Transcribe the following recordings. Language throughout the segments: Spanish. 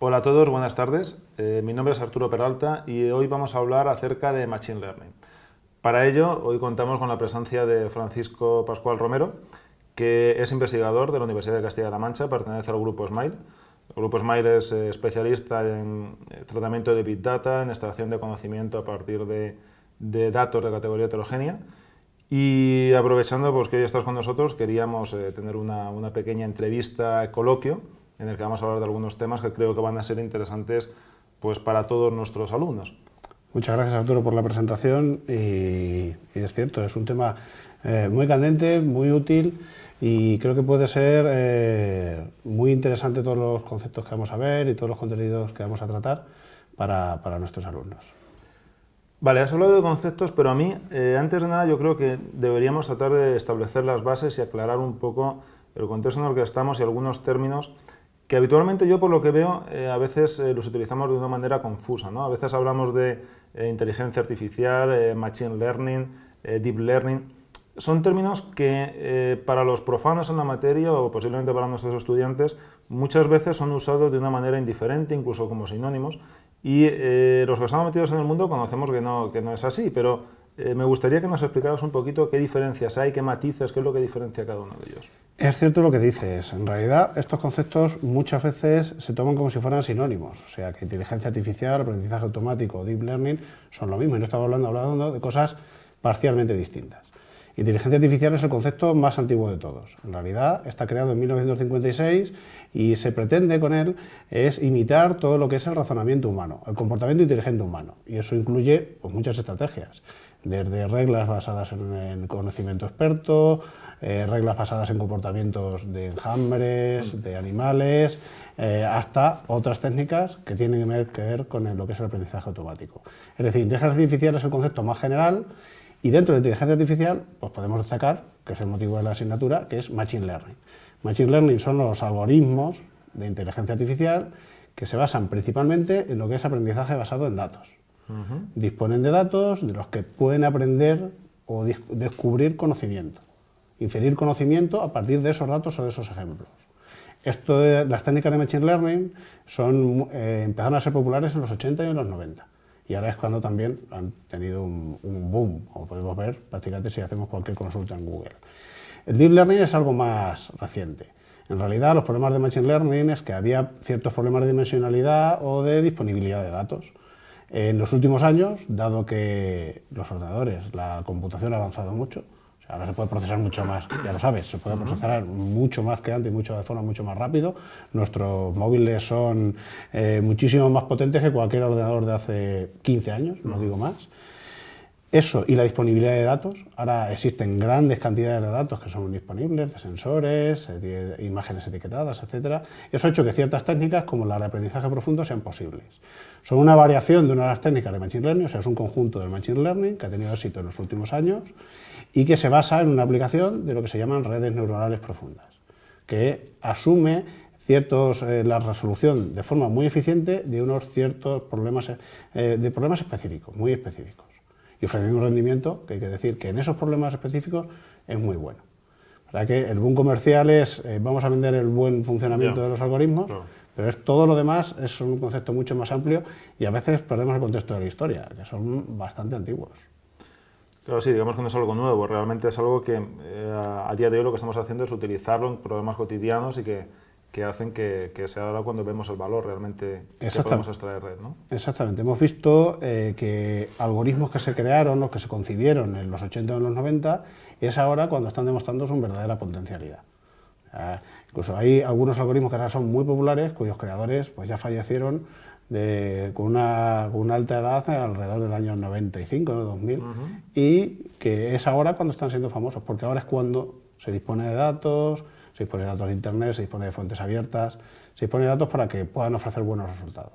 Hola a todos, buenas tardes. Mi nombre es Arturo Peralta y hoy vamos a hablar acerca de Machine Learning. Para ello, hoy contamos con la presencia de Francisco Pascual Romero, que es investigador de la Universidad de Castilla-La Mancha, pertenece al Grupo SMILE. El Grupo SMILE es especialista en tratamiento de Big Data, en extracción de conocimiento a partir de datos de categoría heterogénea. Y aprovechando pues, que hoy estás con nosotros, queríamos tener una pequeña entrevista, coloquio, en el que vamos a hablar de algunos temas que creo que van a ser interesantes pues, para todos nuestros alumnos. Muchas gracias, Arturo, por la presentación y es cierto, es un tema muy candente, muy útil y creo que puede ser muy interesante todos los conceptos que vamos a ver y todos los contenidos que vamos a tratar para nuestros alumnos. Vale, has hablado de conceptos, pero a mí, antes de nada, yo creo que deberíamos tratar de establecer las bases y aclarar un poco el contexto en el que estamos y algunos términos que habitualmente yo, por lo que veo, a veces los utilizamos de una manera confusa, ¿no? A veces hablamos de inteligencia artificial, machine learning, deep learning. Son términos que para los profanos en la materia o posiblemente para nuestros estudiantes muchas veces son usados de una manera indiferente, incluso como sinónimos, y los que estamos metidos en el mundo conocemos que no es así, pero me gustaría que nos explicaras un poquito qué diferencias hay, qué matices, qué es lo que diferencia cada uno de ellos. Es cierto lo que dices. En realidad, estos conceptos muchas veces se toman como si fueran sinónimos. O sea, que inteligencia artificial, aprendizaje automático, deep learning son lo mismo y no estamos hablando de cosas parcialmente distintas. Inteligencia artificial es el concepto más antiguo de todos. En realidad está creado en 1956 y se pretende con él es imitar todo lo que es el razonamiento humano, el comportamiento inteligente humano. Y eso incluye pues, muchas estrategias, desde reglas basadas en conocimiento experto, reglas basadas en comportamientos de enjambres, de animales, hasta otras técnicas que tienen que ver con lo que es el aprendizaje automático. Es decir, inteligencia artificial es el concepto más general. Y dentro de la inteligencia artificial, pues podemos destacar, que es el motivo de la asignatura, que es Machine Learning. Machine Learning son los algoritmos de inteligencia artificial que se basan principalmente en lo que es aprendizaje basado en datos. Disponen de datos de los que pueden aprender o descubrir conocimiento, inferir conocimiento a partir de esos datos o de esos ejemplos. Las técnicas de Machine Learning empezaron a ser populares en los 80 y en los 90. Y ahora es cuando también han tenido un boom, como podemos ver prácticamente si hacemos cualquier consulta en Google. El Deep Learning es algo más reciente. En realidad los problemas de Machine Learning es que había ciertos problemas de dimensionalidad o de disponibilidad de datos. En los últimos años, dado que los ordenadores, la computación ha avanzado mucho, ahora se puede procesar mucho más, ya lo sabes, se puede procesar mucho más que antes, de forma mucho más rápido. Nuestros móviles son muchísimo más potentes que cualquier ordenador de hace 15 años, no digo más. Eso y la disponibilidad de datos, ahora existen grandes cantidades de datos que son disponibles, de sensores, de imágenes etiquetadas, etc. Eso ha hecho que ciertas técnicas, como las de aprendizaje profundo, sean posibles. Son una variación de una de las técnicas de Machine Learning, o sea, es un conjunto del Machine Learning que ha tenido éxito en los últimos años y que se basa en una aplicación de lo que se llaman redes neuronales profundas, que asume la resolución de forma muy eficiente de unos ciertos problemas específicos, muy específicos, y ofreciendo un rendimiento que hay que decir que en esos problemas específicos es muy bueno. Para que el boom comercial es vamos a vender el buen funcionamiento de los algoritmos, pero todo lo demás es un concepto mucho más amplio y a veces perdemos el contexto de la historia, que son bastante antiguos. Claro, sí, digamos que no es algo nuevo, realmente es algo que a día de hoy lo que estamos haciendo es utilizarlo en problemas cotidianos y que hacen que sea ahora cuando vemos el valor realmente que podemos extraer de él, ¿no? Exactamente, hemos visto que algoritmos que se crearon o que se concibieron en los 80 o en los 90 es ahora cuando están demostrando su verdadera potencialidad. Incluso hay algunos algoritmos que ahora son muy populares cuyos creadores pues, ya fallecieron con una alta edad alrededor del año 95, 2000, y que es ahora cuando están siendo famosos, porque ahora es cuando se dispone de datos, se dispone de datos de internet, se dispone de fuentes abiertas, se dispone de datos para que puedan ofrecer buenos resultados.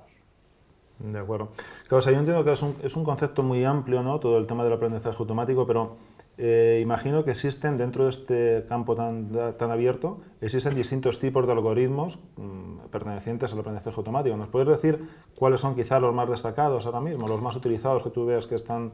De acuerdo. Claro, o sea, yo entiendo que es un concepto muy amplio, ¿no? Todo el tema del aprendizaje automático, pero imagino que existen dentro de este campo tan abierto, existen distintos tipos de algoritmos pertenecientes al aprendizaje automático. ¿Nos puedes decir cuáles son quizás los más destacados ahora mismo, los más utilizados que tú veas que están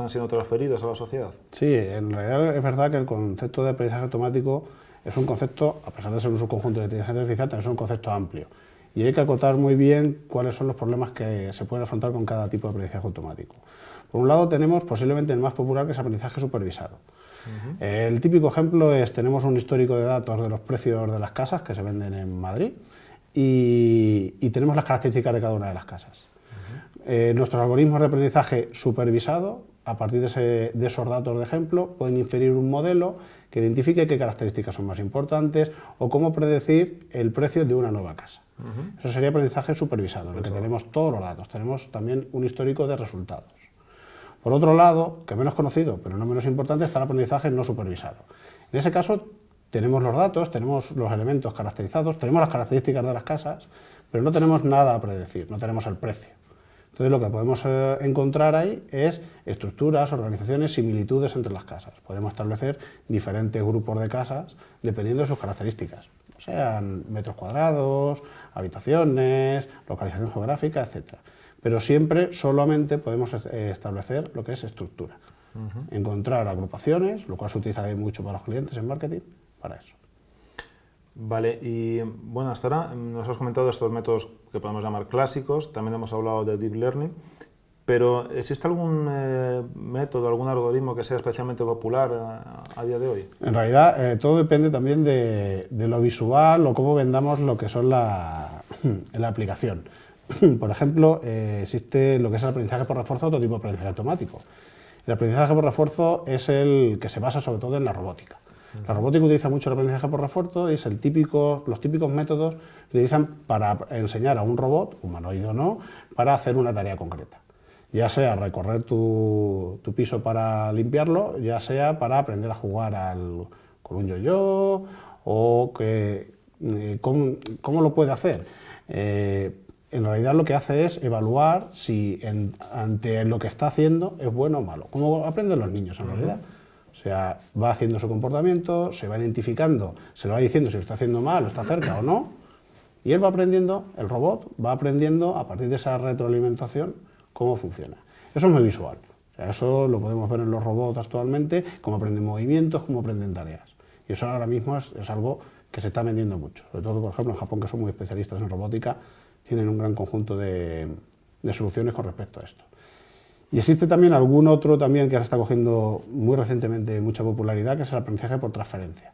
siendo transferidos a la sociedad? Sí, en realidad es verdad que el concepto de aprendizaje automático es un concepto, a pesar de ser un subconjunto de inteligencia artificial, también es un concepto amplio. y hay que acotar muy bien cuáles son los problemas que se pueden afrontar con cada tipo de aprendizaje automático. Por un lado tenemos posiblemente el más popular, que es aprendizaje supervisado. El típico ejemplo es, tenemos un histórico de datos de los precios de las casas que se venden en Madrid y tenemos las características de cada una de las casas. Nuestros algoritmos de aprendizaje supervisado, a partir de esos datos de ejemplo, pueden inferir un modelo que identifique qué características son más importantes o cómo predecir el precio de una nueva casa. Eso sería aprendizaje supervisado, en el que tenemos todos los datos, tenemos también un histórico de resultados. Por otro lado, que menos conocido, pero no menos importante, está el aprendizaje no supervisado. En ese caso, tenemos los datos, tenemos los elementos caracterizados, tenemos las características de las casas, pero no tenemos nada a predecir, no tenemos el precio. Entonces, lo que podemos encontrar ahí es estructuras, organizaciones, similitudes entre las casas. Podemos establecer diferentes grupos de casas dependiendo de sus características, sean metros cuadrados, habitaciones, localización geográfica, etc. Pero siempre solamente podemos establecer lo que es estructura. Encontrar agrupaciones, lo cual se utiliza mucho para los clientes en marketing, para eso. Vale, y bueno, hasta ahora nos has comentado estos métodos que podemos llamar clásicos, también hemos hablado de Deep Learning, pero ¿existe algún método, algún algoritmo que sea especialmente popular a día de hoy? En realidad, todo depende también de lo visual o cómo vendamos lo que son la aplicación. Por ejemplo, existe lo que es el aprendizaje por refuerzo, otro tipo de aprendizaje automático. El aprendizaje por refuerzo es el que se basa sobre todo en la robótica. La robótica utiliza mucho el aprendizaje por refuerzo y es los típicos métodos que utilizan para enseñar a un robot, humanoide o no, para hacer una tarea concreta. Ya sea recorrer tu piso para limpiarlo, ya sea para aprender a jugar con un yo-yo, o ¿cómo lo puede hacer? En realidad lo que hace es evaluar si ante lo que está haciendo es bueno o malo. ¿Cómo aprenden los niños en realidad? O sea, va haciendo su comportamiento, se va identificando, se le va diciendo si lo está haciendo mal o está cerca o no, y él va aprendiendo, el robot va aprendiendo a partir de esa retroalimentación cómo funciona. Eso es muy visual. O sea, eso lo podemos ver en los robots actualmente, cómo aprenden movimientos, cómo aprenden tareas. Y eso ahora mismo es algo que se está vendiendo mucho. Sobre todo, por ejemplo, en Japón, que son muy especialistas en robótica, tienen un gran conjunto de soluciones con respecto a esto. Y existe también algún otro también que ahora está cogiendo muy recientemente mucha popularidad, que es el aprendizaje por transferencia.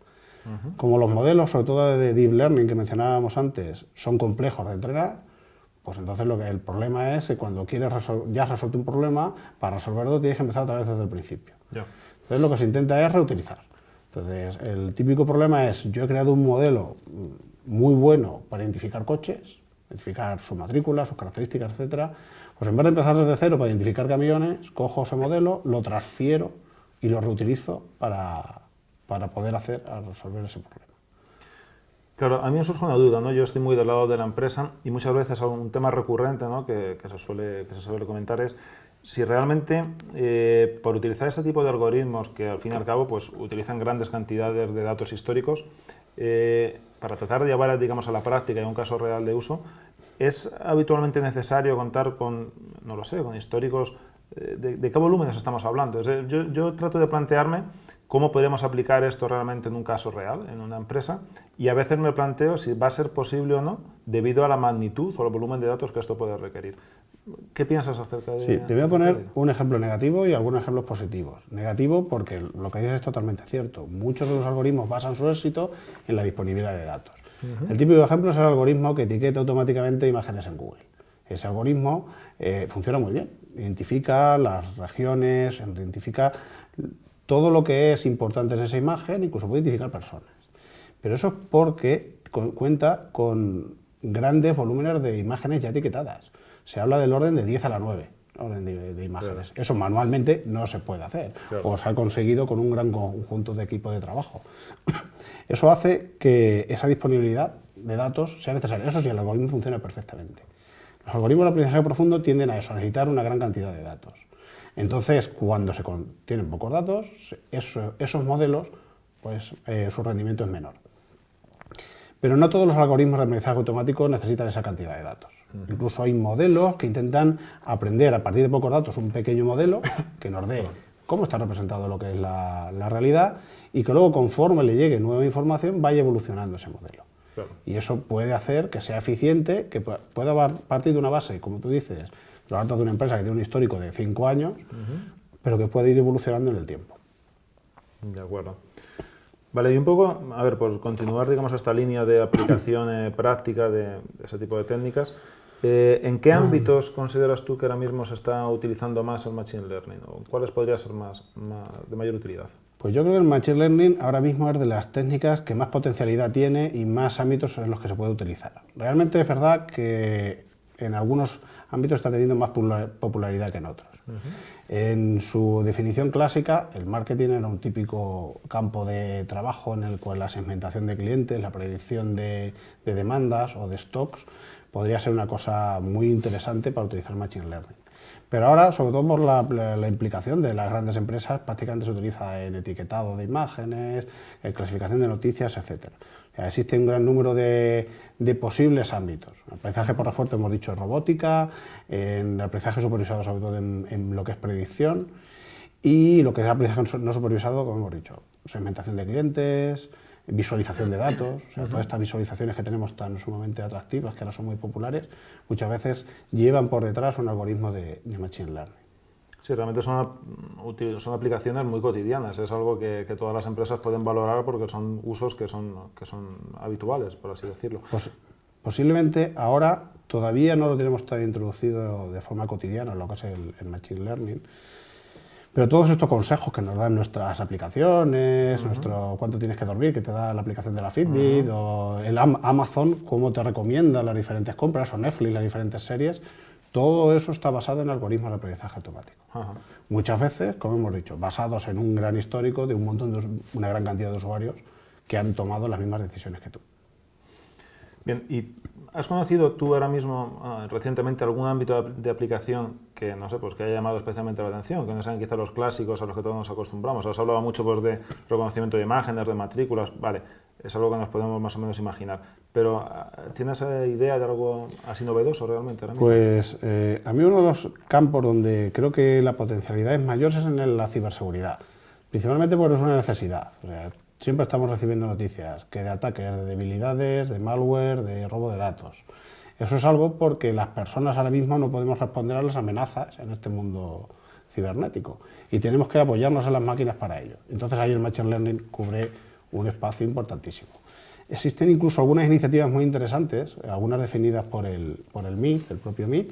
Como los modelos, sobre todo de Deep Learning que mencionábamos antes, son complejos de entrenar, pues entonces el problema es que cuando ya has resuelto un problema, para resolverlo tienes que empezar otra vez desde el principio. Entonces lo que se intenta es reutilizar. Entonces el típico problema es, yo he creado un modelo muy bueno para identificar coches, identificar su matrícula, sus características, etcétera. Pues en vez de empezar desde cero para identificar camiones, cojo ese modelo, lo transfiero y lo reutilizo para poder resolver ese problema. Claro, a mí me surge una duda, ¿no? Yo estoy muy del lado de la empresa y muchas veces un tema recurrente, ¿no? que se suele comentar es si realmente por utilizar este tipo de algoritmos que al fin y al cabo pues, utilizan grandes cantidades de datos históricos, para tratar de llevar, digamos, a la práctica y a un caso real de uso, ¿es habitualmente necesario contar con, no lo sé, con históricos? ¿De qué volúmenes estamos hablando? Yo trato de plantearme cómo podemos aplicar esto realmente en un caso real, en una empresa, y a veces me planteo si va a ser posible o no, debido a la magnitud o el volumen de datos que esto puede requerir. ¿Qué piensas acerca de Sí, te voy a poner un ejemplo negativo y algunos ejemplos positivos. Negativo porque lo que dices es totalmente cierto. Muchos de los algoritmos basan su éxito en la disponibilidad de datos. El típico ejemplo es el algoritmo que etiqueta automáticamente imágenes en Google. Ese algoritmo funciona muy bien. Identifica las regiones, identifica todo lo que es importante en esa imagen, incluso puede identificar personas. Pero eso es porque cuenta con grandes volúmenes de imágenes ya etiquetadas. Se habla del orden de 10 a la 9, orden de imágenes. Claro. Eso manualmente no se puede hacer, claro. O se ha conseguido con un gran conjunto de equipo de trabajo. Eso hace que esa disponibilidad de datos sea necesaria. Eso sí, el algoritmo funciona perfectamente. Los algoritmos de aprendizaje profundo tienden a eso, a necesitar una gran cantidad de datos. Entonces, cuando se tienen pocos datos, esos modelos, pues su rendimiento es menor. Pero no todos los algoritmos de aprendizaje automático necesitan esa cantidad de datos. Incluso hay modelos que intentan aprender a partir de pocos datos un pequeño modelo que nos dé cómo está representado lo que es la realidad y que luego, conforme le llegue nueva información, vaya evolucionando ese modelo. Claro. Y eso puede hacer que sea eficiente, que pueda partir de una base, como tú dices, los datos de una empresa que tiene un histórico de 5 años, pero que puede ir evolucionando en el tiempo. De acuerdo. Vale, y un poco, a ver, por continuar, digamos, esta línea de aplicación práctica de ese tipo de técnicas, ¿en qué ámbitos consideras tú que ahora mismo se está utilizando más el Machine Learning? ¿O cuáles podría ser de mayor utilidad? Pues yo creo que el Machine Learning ahora mismo es de las técnicas que más potencialidad tiene y más ámbitos en los que se puede utilizar. Realmente es verdad que en algunos ámbitos está teniendo más popularidad que en otros. En su definición clásica, el marketing era un típico campo de trabajo en el cual la segmentación de clientes, la predicción de demandas o de stocks podría ser una cosa muy interesante para utilizar Machine Learning. Pero ahora, sobre todo por la implicación de las grandes empresas, prácticamente se utiliza en etiquetado de imágenes, en clasificación de noticias, etc. O sea, existe un gran número de posibles ámbitos. En aprendizaje por refuerzo hemos dicho robótica, en aprendizaje supervisado sobre todo en lo que es predicción, y lo que es aprendizaje no supervisado, como hemos dicho, segmentación de clientes, visualización de datos, o sea, todas estas visualizaciones que tenemos tan sumamente atractivas, que ahora son muy populares, muchas veces llevan por detrás un algoritmo de Machine Learning. Sí, realmente son aplicaciones muy cotidianas, es algo que todas las empresas pueden valorar porque son usos que son habituales, por así decirlo. Pues, posiblemente ahora todavía no lo tenemos tan introducido de forma cotidiana en lo que es el Machine Learning, pero todos estos consejos que nos dan nuestras aplicaciones, nuestro cuánto tienes que dormir, que te da la aplicación de la Fitbit, o el Amazon, cómo te recomienda las diferentes compras, o Netflix, las diferentes series, todo eso está basado en algoritmos de aprendizaje automático. Muchas veces, como hemos dicho, basados en un gran histórico de una gran cantidad de usuarios que han tomado las mismas decisiones que tú. Bien, ¿y has conocido tú ahora mismo, recientemente, algún ámbito de aplicación que, no sé, pues que haya llamado especialmente la atención, que no sean quizá los clásicos a los que todos nos acostumbramos? Has hablado mucho pues, de reconocimiento de imágenes, de matrículas, vale, es algo que nos podemos más o menos imaginar, pero ¿tienes idea de algo así novedoso realmente ahora mismo? Pues a mí uno de los campos donde creo que la potencialidad es mayor es en la ciberseguridad, principalmente porque es una necesidad. O sea, siempre estamos recibiendo noticias que de ataques, de debilidades, de malware, de robo de datos. Eso es algo porque las personas ahora mismo no podemos responder a las amenazas en este mundo cibernético y tenemos que apoyarnos en las máquinas para ello. Entonces ahí el Machine Learning cubre un espacio importantísimo. Existen incluso algunas iniciativas muy interesantes, algunas definidas por el MIT, el propio MIT,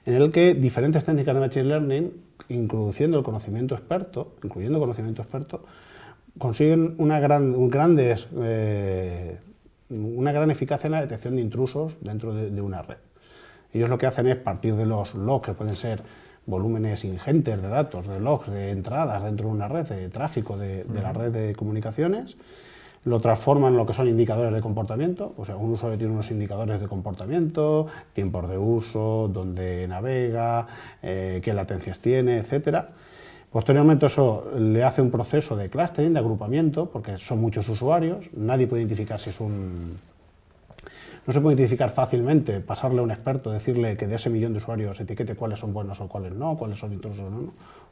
en el que diferentes técnicas de Machine Learning, incluyendo el conocimiento experto, consiguen una gran eficacia en la detección de intrusos dentro de una red. Ellos lo que hacen es partir de los logs, que pueden ser volúmenes ingentes de datos, de logs, de entradas dentro de una red, de tráfico de la red de comunicaciones, lo transforman en lo que son indicadores de comportamiento. O sea, un usuario tiene unos indicadores de comportamiento, tiempos de uso, dónde navega, qué latencias tiene, etcétera. Posteriormente eso le hace un proceso de clustering, de agrupamiento, porque son muchos usuarios, nadie puede identificar si es no se puede identificar fácilmente, pasarle a un experto, decirle que de ese millón de usuarios etiquete cuáles son buenos o cuáles no, cuáles son intrusos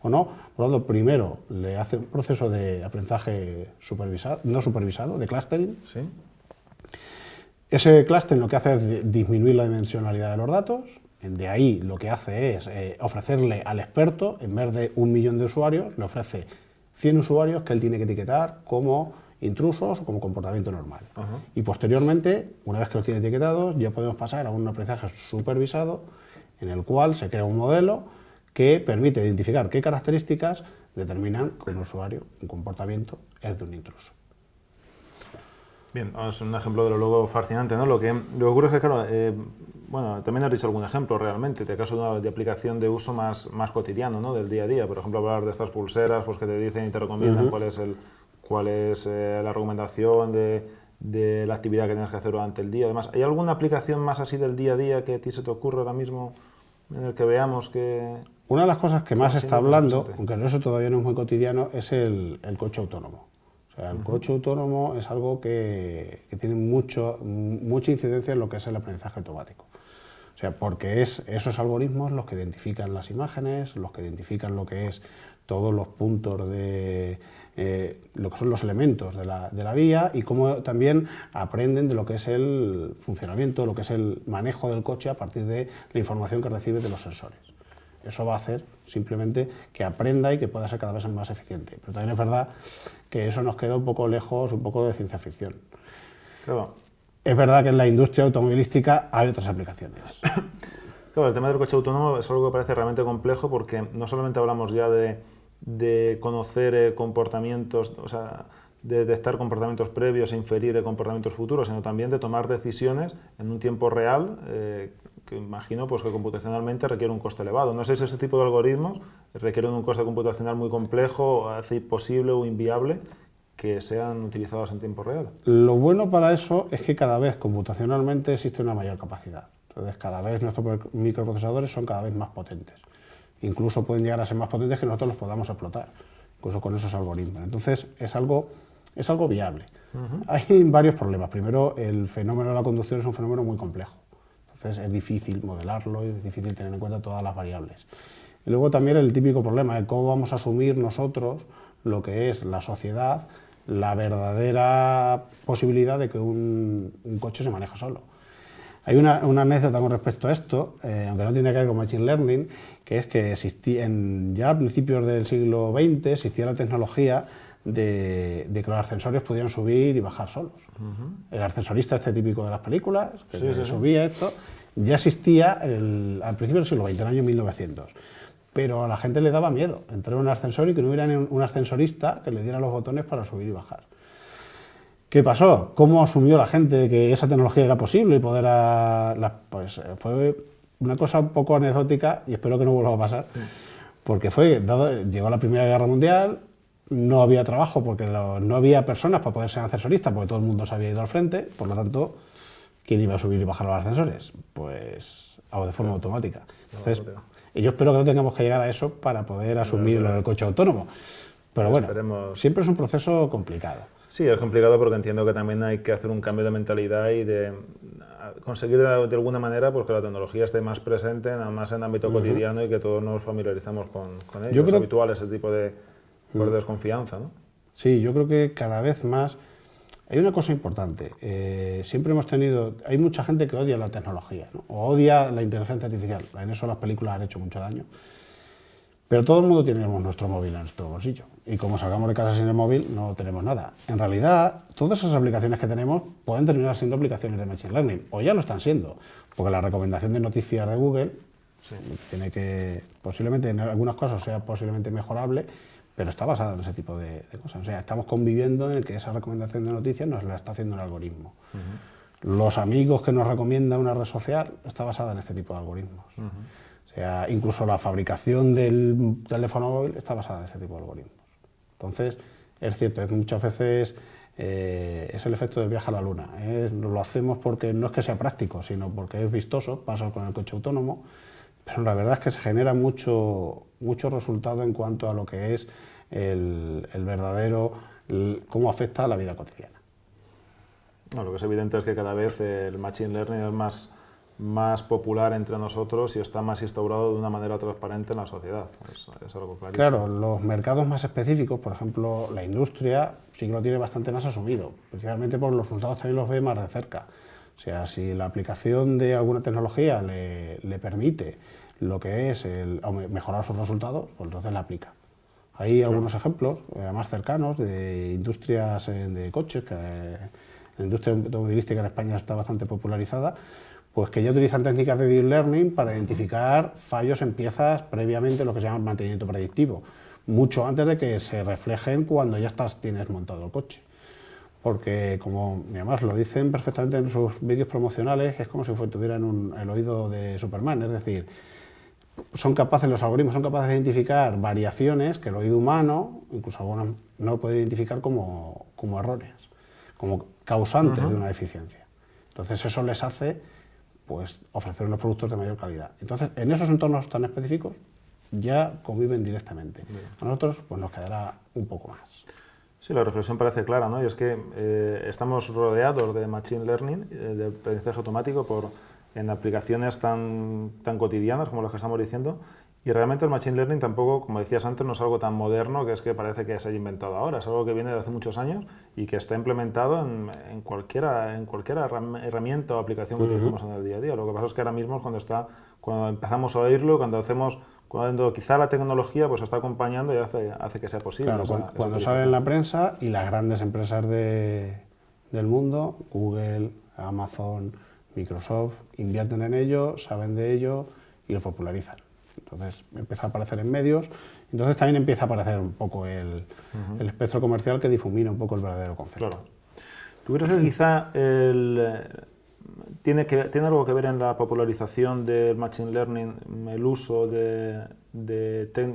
o no. Por lo tanto, primero le hace un proceso de aprendizaje no supervisado, de clustering. ¿Sí? Ese clustering lo que hace es disminuir la dimensionalidad de los datos. De ahí lo que hace es ofrecerle al experto, en vez de 1 millón de usuarios, le ofrece 100 usuarios que él tiene que etiquetar como intrusos o como comportamiento normal. Y posteriormente, una vez que los tiene etiquetados, ya podemos pasar a un aprendizaje supervisado en el cual se crea un modelo que permite identificar qué características determinan que un usuario, un comportamiento, es de un intruso. Bien, es un ejemplo de lo luego fascinante, ¿no? Lo que ocurre es que, claro, bueno, también has dicho algún ejemplo realmente, de caso de aplicación de uso más cotidiano, ¿no? Del día a día. Por ejemplo, hablar de estas pulseras pues, que te dicen y te recomiendan cuál es la recomendación de la actividad que tienes que hacer durante el día. Además, ¿hay alguna aplicación más así del día a día que a ti se te ocurre ahora mismo en el que veamos que...? Una de las cosas que más se está hablando, aunque eso todavía no es muy cotidiano, es el coche autónomo. O sea, el coche autónomo es algo que tiene mucha incidencia en lo que es el aprendizaje automático. O sea, porque esos algoritmos los que identifican las imágenes, los que identifican lo que es todos los puntos de lo que son los elementos de la vía y cómo también aprenden de lo que es el funcionamiento, lo que es el manejo del coche a partir de la información que recibe de los sensores. Eso va a hacer simplemente que aprenda y que pueda ser cada vez más eficiente. Pero también es verdad que eso nos queda un poco lejos, un poco de ciencia ficción. Claro. Es verdad que en la industria automovilística hay otras aplicaciones. Claro, el tema del coche autónomo es algo que parece realmente complejo porque no solamente hablamos ya de conocer comportamientos, o sea, de detectar comportamientos previos e inferir comportamientos futuros, sino también de tomar decisiones en un tiempo real, que imagino pues, que computacionalmente requiere un coste elevado. No sé si ese tipo de algoritmos requieren un coste computacional muy complejo, o hace imposible o inviable que sean utilizados en tiempo real. Lo bueno para eso es que cada vez computacionalmente existe una mayor capacidad. Entonces, cada vez nuestros microprocesadores son cada vez más potentes. Incluso pueden llegar a ser más potentes que nosotros los podamos explotar, incluso con esos algoritmos. Entonces, es algo viable. Hay varios problemas. Primero, el fenómeno de la conducción es un fenómeno muy complejo. Entonces, es difícil modelarlo y es difícil tener en cuenta todas las variables. Y luego también el típico problema de cómo vamos a asumir nosotros lo que es la sociedad, la verdadera posibilidad de que un coche se maneje solo. Hay una anécdota con respecto a esto, aunque no tiene que ver con Machine Learning, que es que ya a principios del siglo XX existía la tecnología de que los ascensores pudieran subir y bajar solos. El ascensorista este típico de las películas, que subía esto, ya existía al principio del siglo XX, en el año 1900. Pero a la gente le daba miedo entrar en un ascensor y que no hubiera un ascensorista que le diera los botones para subir y bajar. ¿Qué pasó? ¿Cómo asumió la gente que esa tecnología era posible y poder... Pues fue una cosa un poco anecdótica y espero que no vuelva a pasar, porque llegó la Primera Guerra Mundial, no había trabajo porque no había personas para poder ser ascensorista porque todo el mundo se había ido al frente, por lo tanto, ¿quién iba a subir y bajar los ascensores? Pues de forma automática. Entonces, yo espero que no tengamos que llegar a eso para poder asumir lo del coche autónomo. Pero bueno, siempre es un proceso complicado. Sí, es complicado porque entiendo que también hay que hacer un cambio de mentalidad y de conseguir de alguna manera pues, que la tecnología esté más presente, nada más en ámbito cotidiano y que todos nos familiarizamos con ello. Es habitual ese tipo de desconfianza, ¿no? Sí, yo creo que cada vez más hay una cosa importante. Siempre hay mucha gente que odia la tecnología, ¿no? O odia la inteligencia artificial. En eso las películas han hecho mucho daño. Pero todo el mundo tenemos nuestro móvil en nuestro bolsillo. Y como salgamos de casa sin el móvil, no tenemos nada. En realidad, todas esas aplicaciones que tenemos pueden terminar siendo aplicaciones de Machine Learning. O ya lo están siendo. Porque la recomendación de noticias de Google tiene que, posiblemente en algunas cosas sea posiblemente mejorable, pero está basada en ese tipo de cosas. O sea, estamos conviviendo en el que esa recomendación de noticias nos la está haciendo el algoritmo. Los amigos que nos recomienda una red social está basada en este tipo de algoritmos. O sea, incluso la fabricación del teléfono móvil está basada en ese tipo de algoritmos. Entonces, es cierto, muchas veces es el efecto del viaje a la luna. Lo hacemos porque no es que sea práctico, sino porque es vistoso, pasa con el coche autónomo, pero la verdad es que se genera mucho resultado en cuanto a lo que es el verdadero, cómo afecta a la vida cotidiana. No, lo que es evidente es que cada vez el Machine Learning es más popular entre nosotros y está más instaurado de una manera transparente en la sociedad. Es algo clarísimo. Claro, los mercados más específicos, por ejemplo, la industria, sí que lo tiene bastante más asumido, principalmente por los resultados también los ve más de cerca. O sea, si la aplicación de alguna tecnología le permite lo que es mejorar sus resultados, pues entonces la aplica. Hay algunos ejemplos más cercanos de industrias de coches, que la industria automovilística en España está bastante popularizada, pues que ya utilizan técnicas de Deep Learning para identificar fallos en piezas previamente, lo que se llama mantenimiento predictivo, mucho antes de que se reflejen cuando ya tienes montado el coche. Porque, como además lo dicen perfectamente en sus vídeos promocionales, es como si tuvieran el oído de Superman, es decir, los algoritmos son capaces de identificar variaciones que el oído humano, incluso algunos, no puede identificar como erróneas, como causantes de una deficiencia. Entonces eso les hace pues ofrecer unos productos de mayor calidad. Entonces, en esos entornos tan específicos ya conviven directamente. A nosotros pues nos quedará un poco más. Sí, la reflexión parece clara, ¿no? Y es que estamos rodeados de Machine Learning, de aprendizaje automático, en aplicaciones tan cotidianas como las que estamos diciendo, Y realmente el Machine Learning tampoco, como decías antes, no es algo tan moderno que es que parece que se haya inventado ahora. Es algo que viene de hace muchos años y que está implementado en cualquier herramienta o aplicación que utilicemos en el día a día. Lo que pasa es que ahora mismo es cuando empezamos a oírlo, cuando quizá la tecnología pues está acompañando y hace que sea posible. Claro, cuando sale en la prensa y las grandes empresas del mundo, Google, Amazon, Microsoft, invierten en ello, saben de ello y lo popularizan. Entonces empieza a aparecer en medios, entonces también empieza a aparecer un poco el espectro comercial que difumina un poco el verdadero concepto. Claro. ¿Tú crees que quizá tiene algo que ver en la popularización del Machine Learning el uso de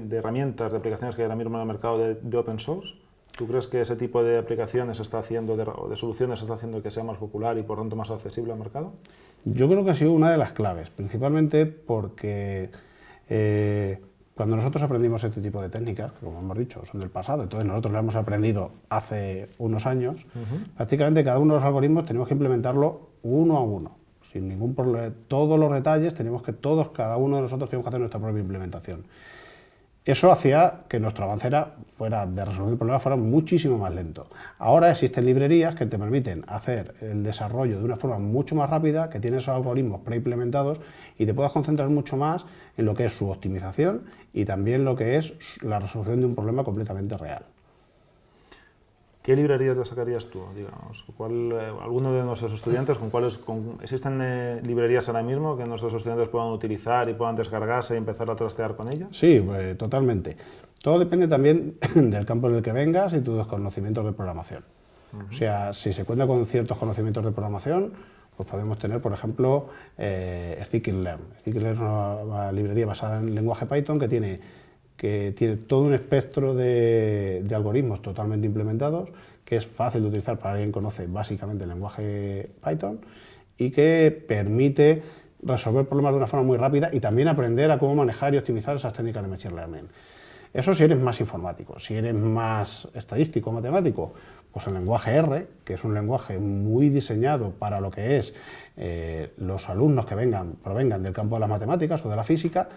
herramientas, de aplicaciones que hay ahora mismo en el mercado de open source? ¿Tú crees que ese tipo de aplicaciones o de soluciones está haciendo que sea más popular y por tanto más accesible al mercado? Yo creo que ha sido una de las claves, principalmente porque cuando nosotros aprendimos este tipo de técnicas, que como hemos dicho son del pasado, entonces nosotros las hemos aprendido hace unos años, prácticamente cada uno de los algoritmos tenemos que implementarlo uno a uno, sin ningún problema. Todos los detalles cada uno de nosotros tenemos que hacer nuestra propia implementación. Eso hacía que nuestro avance de resolución de problemas fuera muchísimo más lento. Ahora existen librerías que te permiten hacer el desarrollo de una forma mucho más rápida, que tienen esos algoritmos preimplementados y te puedas concentrar mucho más en lo que es su optimización y también lo que es la resolución de un problema completamente real. ¿Qué librerías te sacarías tú? Digamos, ¿alguno de nuestros estudiantes, existen librerías ahora mismo que nuestros estudiantes puedan utilizar y puedan descargarse y empezar a trastear con ellas? Sí, pues, totalmente. Todo depende también del campo en el que vengas y tus conocimientos de programación. O sea, si se cuenta con ciertos conocimientos de programación, pues podemos tener, por ejemplo, Scikit-learn. Scikit-learn es una librería basada en el lenguaje Python que tiene todo un espectro de algoritmos totalmente implementados, que es fácil de utilizar para alguien que conoce básicamente el lenguaje Python y que permite resolver problemas de una forma muy rápida y también aprender a cómo manejar y optimizar esas técnicas de Machine Learning. Eso si eres más informático. Si eres más estadístico o matemático, pues el lenguaje R, que es un lenguaje muy diseñado para lo que es los alumnos que provengan del campo de las matemáticas o de la física,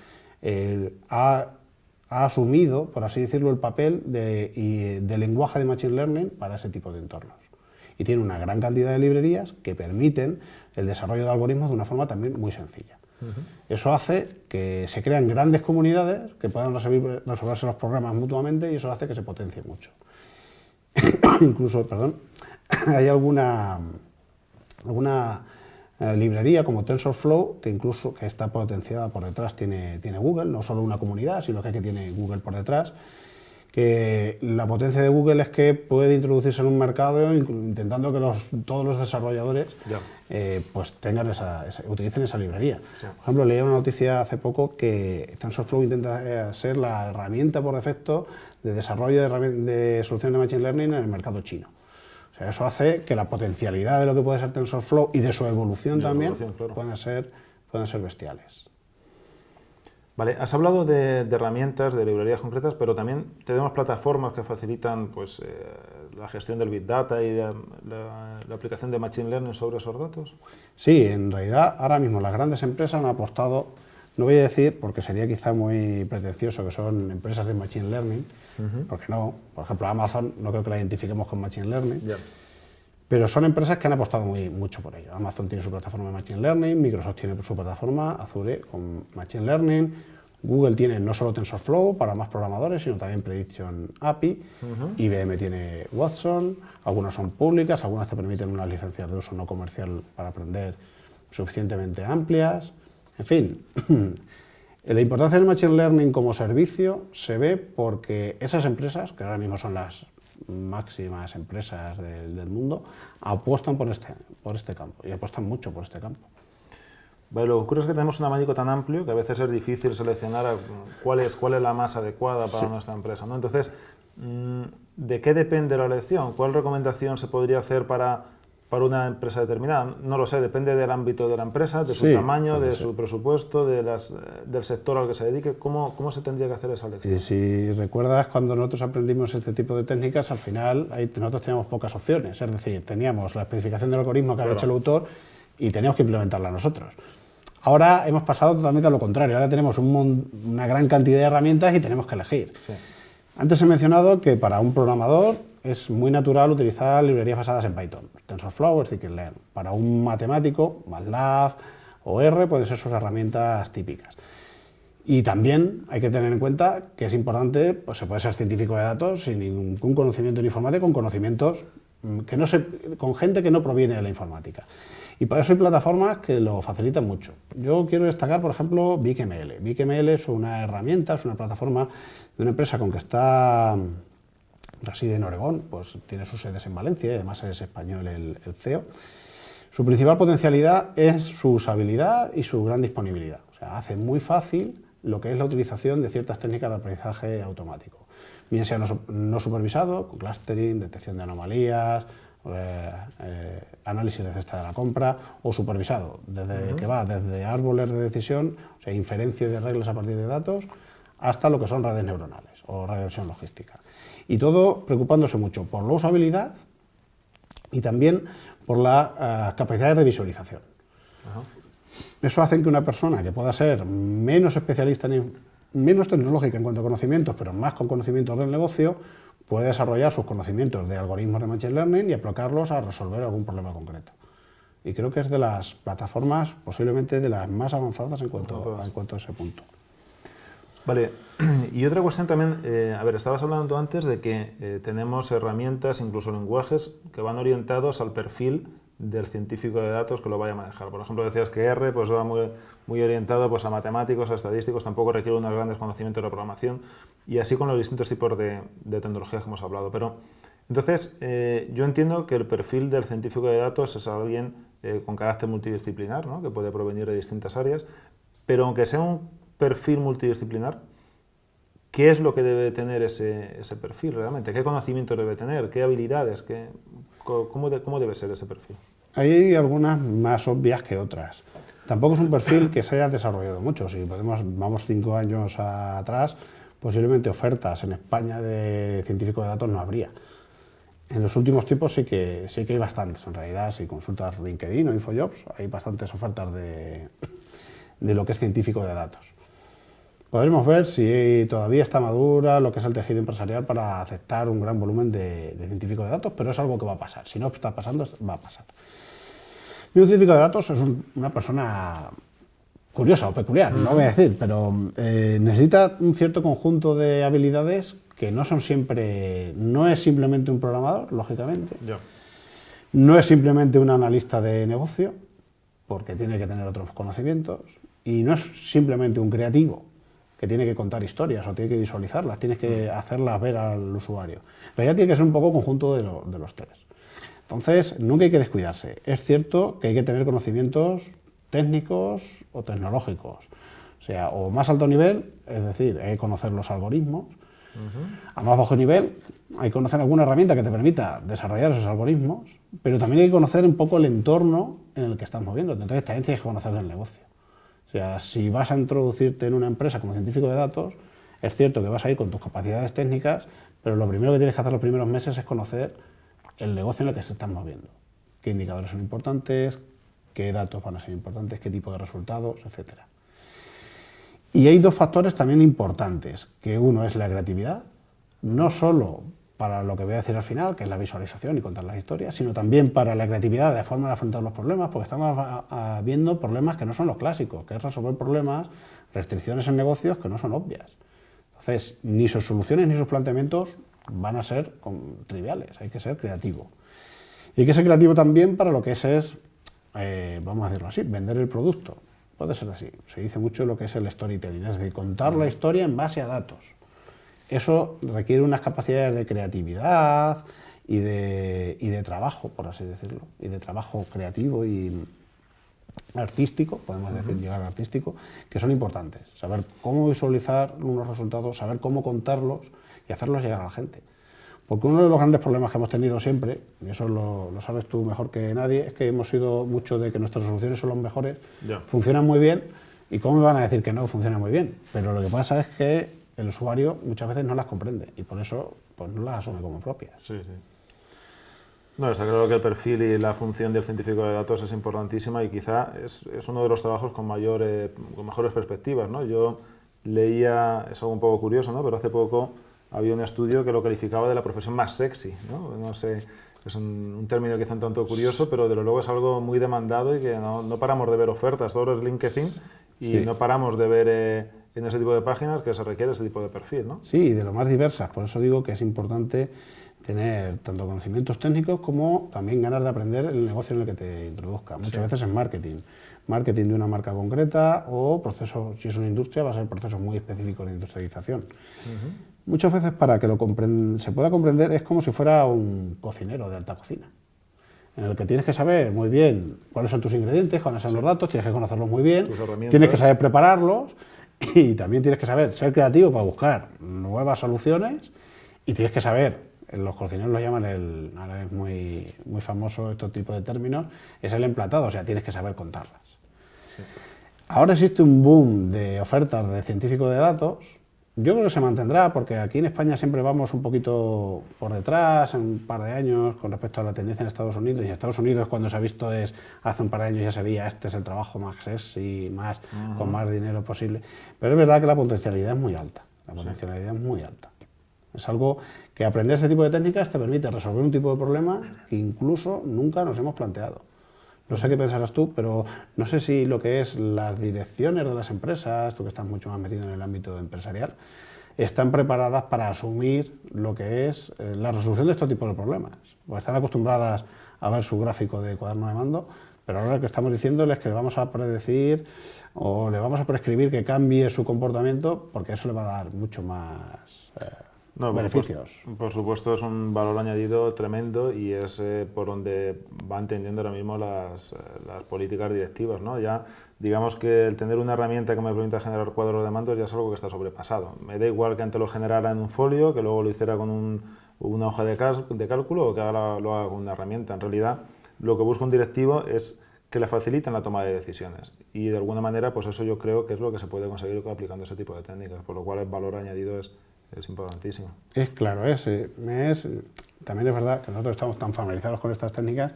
ha asumido, por así decirlo, el papel de lenguaje de Machine Learning para ese tipo de entornos. Y tiene una gran cantidad de librerías que permiten el desarrollo de algoritmos de una forma también muy sencilla. Eso hace que se crean grandes comunidades que puedan resolverse los problemas mutuamente y eso hace que se potencie mucho. Incluso, hay alguna librería como TensorFlow que está potenciada por detrás, tiene Google, no solo una comunidad, sino que tiene Google por detrás, que la potencia de Google es que puede introducirse en un mercado intentando que todos los desarrolladores pues utilicen esa librería. Sí. Por ejemplo, leí una noticia hace poco que TensorFlow intenta ser la herramienta por defecto de desarrollo de soluciones de Machine Learning en el mercado chino. O sea, eso hace que la potencialidad de lo que puede ser TensorFlow y de su evolución también claro, puedan ser bestiales. Vale, has hablado de herramientas, de librerías concretas, pero también tenemos plataformas que facilitan pues, la gestión del Big Data y la aplicación de Machine Learning sobre esos datos. Sí, en realidad ahora mismo las grandes empresas han apostado, no voy a decir porque sería quizá muy pretencioso que son empresas de Machine Learning, porque no, por ejemplo Amazon no creo que la identifiquemos con Machine Learning, pero son empresas que han apostado mucho por ello. Amazon tiene su plataforma de Machine Learning, Microsoft tiene su plataforma Azure con Machine Learning, Google tiene no solo TensorFlow para más programadores, sino también Prediction API, IBM tiene Watson, algunas son públicas, algunas te permiten unas licencias de uso no comercial para aprender suficientemente amplias, en fin. La importancia del Machine Learning como servicio se ve porque esas empresas, que ahora mismo son las máximas empresas del mundo, apuestan por este campo y apuestan mucho por este campo. Vale, lo que ocurre es que tenemos un abanico tan amplio que a veces es difícil seleccionar cuál es la más adecuada para nuestra empresa, ¿no? Entonces, ¿de qué depende la elección? ¿Cuál recomendación se podría hacer para una empresa determinada? No lo sé, depende del ámbito de la empresa, de su tamaño, de su presupuesto, del sector al que se dedique. ¿Cómo se tendría que hacer esa elección? Y si recuerdas, cuando nosotros aprendimos este tipo de técnicas, al final nosotros teníamos pocas opciones. Es decir, teníamos la especificación del algoritmo que había hecho el autor y teníamos que implementarla nosotros. Ahora hemos pasado totalmente a lo contrario. Ahora tenemos una gran cantidad de herramientas y tenemos que elegir. Sí. Antes he mencionado que para un programador es muy natural utilizar librerías basadas en Python, TensorFlow, Scikit-learn. Para un matemático, MATLAB o R pueden ser sus herramientas típicas. Y también hay que tener en cuenta que es importante, pues se puede ser científico de datos sin ningún conocimiento en informática, con conocimientos con gente que no proviene de la informática. Y para eso hay plataformas que lo facilitan mucho. Yo quiero destacar, por ejemplo, VicML. VicML es una herramienta, es una plataforma de una empresa con que reside en Oregón, pues tiene sus sedes en Valencia y además es español el CEO. Su principal potencialidad es su usabilidad y su gran disponibilidad. O sea, hace muy fácil lo que es la utilización de ciertas técnicas de aprendizaje automático, bien sea no supervisado, con clustering, detección de anomalías, análisis de cesta de la compra, o supervisado, que va desde árboles de decisión, o sea, inferencia de reglas a partir de datos, hasta lo que son redes neuronales o regresión logística. Y todo preocupándose mucho por la usabilidad y también por las capacidades de visualización. Ajá. Eso hace que una persona que pueda ser menos especialista, menos tecnológica en cuanto a conocimientos, pero más con conocimientos del negocio, puede desarrollar sus conocimientos de algoritmos de Machine Learning y aplicarlos a resolver algún problema concreto. Y creo que es de las plataformas, posiblemente de las más avanzadas en cuanto a ese punto. Vale, y otra cuestión también, a ver, estabas hablando antes de que tenemos herramientas, incluso lenguajes, que van orientados al perfil del científico de datos que lo vaya a manejar. Por ejemplo, decías que R pues, va muy orientado pues, a matemáticos, a estadísticos, tampoco requiere unos grandes conocimientos de programación, y así con los distintos tipos de tecnologías que hemos hablado. Pero, entonces, yo entiendo que el perfil del científico de datos es alguien con carácter multidisciplinar, ¿no? Que puede provenir de distintas áreas, pero aunque sea un perfil multidisciplinar, ¿qué es lo que debe tener ese perfil realmente? ¿Qué conocimientos debe tener? ¿Qué habilidades? ¿Cómo debe ser ese perfil? Hay algunas más obvias que otras. Tampoco es un perfil que se haya desarrollado mucho. Si vamos 5 años atrás, posiblemente ofertas en España de científico de datos no habría. En los últimos tiempos sí que hay bastantes. En realidad, si consultas LinkedIn o InfoJobs, hay bastantes ofertas de lo que es científico de datos. Podremos ver si todavía está madura lo que es el tejido empresarial para aceptar un gran volumen de científicos de datos, pero es algo que va a pasar. Si no está pasando, va a pasar. Y un científico de datos es una persona curiosa o peculiar, no voy a decir, pero necesita un cierto conjunto de habilidades que no es simplemente un programador, lógicamente. Yeah. No es simplemente un analista de negocio, porque tiene que tener otros conocimientos, y no es simplemente un creativo, que tiene que contar historias o tiene que visualizarlas, tienes que hacerlas ver al usuario. En realidad tiene que ser un poco conjunto de los tres. Entonces, nunca hay que descuidarse. Es cierto que hay que tener conocimientos técnicos o tecnológicos, o sea, o más alto nivel, es decir, hay que conocer los algoritmos. A más bajo nivel, hay que conocer alguna herramienta que te permita desarrollar esos algoritmos, pero también hay que conocer un poco el entorno en el que estás moviéndote. Entonces, también tienes que conocer del negocio. O sea, si vas a introducirte en una empresa como científico de datos, es cierto que vas a ir con tus capacidades técnicas, pero lo primero que tienes que hacer los primeros meses es conocer el negocio en el que se están moviendo. Qué indicadores son importantes, qué datos van a ser importantes, qué tipo de resultados, etc. Y hay dos factores también importantes, que uno es la creatividad, no solo para lo que voy a decir al final, que es la visualización y contar las historias, sino también para la creatividad de la forma de afrontar los problemas, porque estamos viendo problemas que no son los clásicos, que es resolver problemas, restricciones en negocios que no son obvias. Entonces, ni sus soluciones ni sus planteamientos van a ser triviales, hay que ser creativo. Y hay que ser creativo también para lo que es vamos a decirlo así, vender el producto. Puede ser así, se dice mucho lo que es el storytelling, es decir, contar la historia en base a datos. Eso requiere unas capacidades de creatividad y de trabajo, por así decirlo, y de trabajo creativo y artístico, podemos decir, llegar al artístico, que son importantes. Saber cómo visualizar unos resultados, saber cómo contarlos y hacerlos llegar a la gente. Porque uno de los grandes problemas que hemos tenido siempre, y eso lo sabes tú mejor que nadie, es que hemos sido mucho de que nuestras soluciones son las mejores, funcionan muy bien, y cómo me van a decir que no funcionan muy bien. Pero lo que pasa es que el usuario muchas veces no las comprende y por eso pues, no las asume como propias. Sí, sí. No, está claro que el perfil y la función del científico de datos es importantísima y quizá es uno de los trabajos con mejores perspectivas, ¿no? Yo leía, es algo un poco curioso, ¿no? Pero hace poco había un estudio que lo calificaba de la profesión más sexy, ¿no? No sé, es un término quizá un tanto curioso, pero desde luego es algo muy demandado y que no paramos de ver ofertas, todo es LinkedIn y Sí. no paramos de ver en ese tipo de páginas que se requiere ese tipo de perfil, ¿no? Sí, de lo más diversas. Por eso digo que es importante tener tanto conocimientos técnicos como también ganas de aprender el negocio en el que te introduzca. Muchas veces es marketing. Marketing de una marca concreta o procesos, si es una industria, va a ser procesos muy específicos de industrialización. Muchas veces para que se pueda comprender es como si fuera un cocinero de alta cocina, en el que tienes que saber muy bien cuáles son tus ingredientes, cuáles son los datos, tienes que conocerlos muy bien, Tus herramientas. tienes que saber prepararlos y también tienes que saber ser creativo para buscar nuevas soluciones y tienes que saber, los cocineros lo llaman, ahora es muy, muy famoso este tipo de términos, es el emplatado, o sea, tienes que saber contarlas. Ahora existe un boom de ofertas de científico de datos. Yo creo que se mantendrá porque aquí en España siempre vamos un poquito por detrás, en un par de años, con respecto a la tendencia en Estados Unidos. Y en Estados Unidos cuando se ha visto hace un par de años ya se veía, este es el trabajo más sexy, con más dinero posible. Pero es verdad que la potencialidad es muy alta. La potencialidad es muy alta. Es algo que aprender ese tipo de técnicas te permite resolver un tipo de problema que incluso nunca nos hemos planteado. No sé qué pensarás tú, pero no sé si lo que es las direcciones de las empresas, tú que estás mucho más metido en el ámbito empresarial, están preparadas para asumir lo que es la resolución de este tipo de problemas. Pues están acostumbradas a ver su gráfico de cuaderno de mando, pero ahora lo que estamos diciéndoles es que le vamos a predecir o le vamos a prescribir que cambie su comportamiento porque eso le va a dar mucho más beneficios. Por supuesto es un valor añadido tremendo y es por donde van tendiendo ahora mismo las políticas directivas, ¿no? Ya digamos que el tener una herramienta que me permita generar cuadros de mandos ya es algo que está sobrepasado. Me da igual que antes lo generara en un folio, que luego lo hiciera con una hoja de cálculo o que ahora lo haga con una herramienta. En realidad lo que busca un directivo es que le faciliten la toma de decisiones y de alguna manera pues eso yo creo que es lo que se puede conseguir aplicando ese tipo de técnicas, por lo cual el valor añadido es importantísimo. Es claro, también es verdad que nosotros estamos tan familiarizados con estas técnicas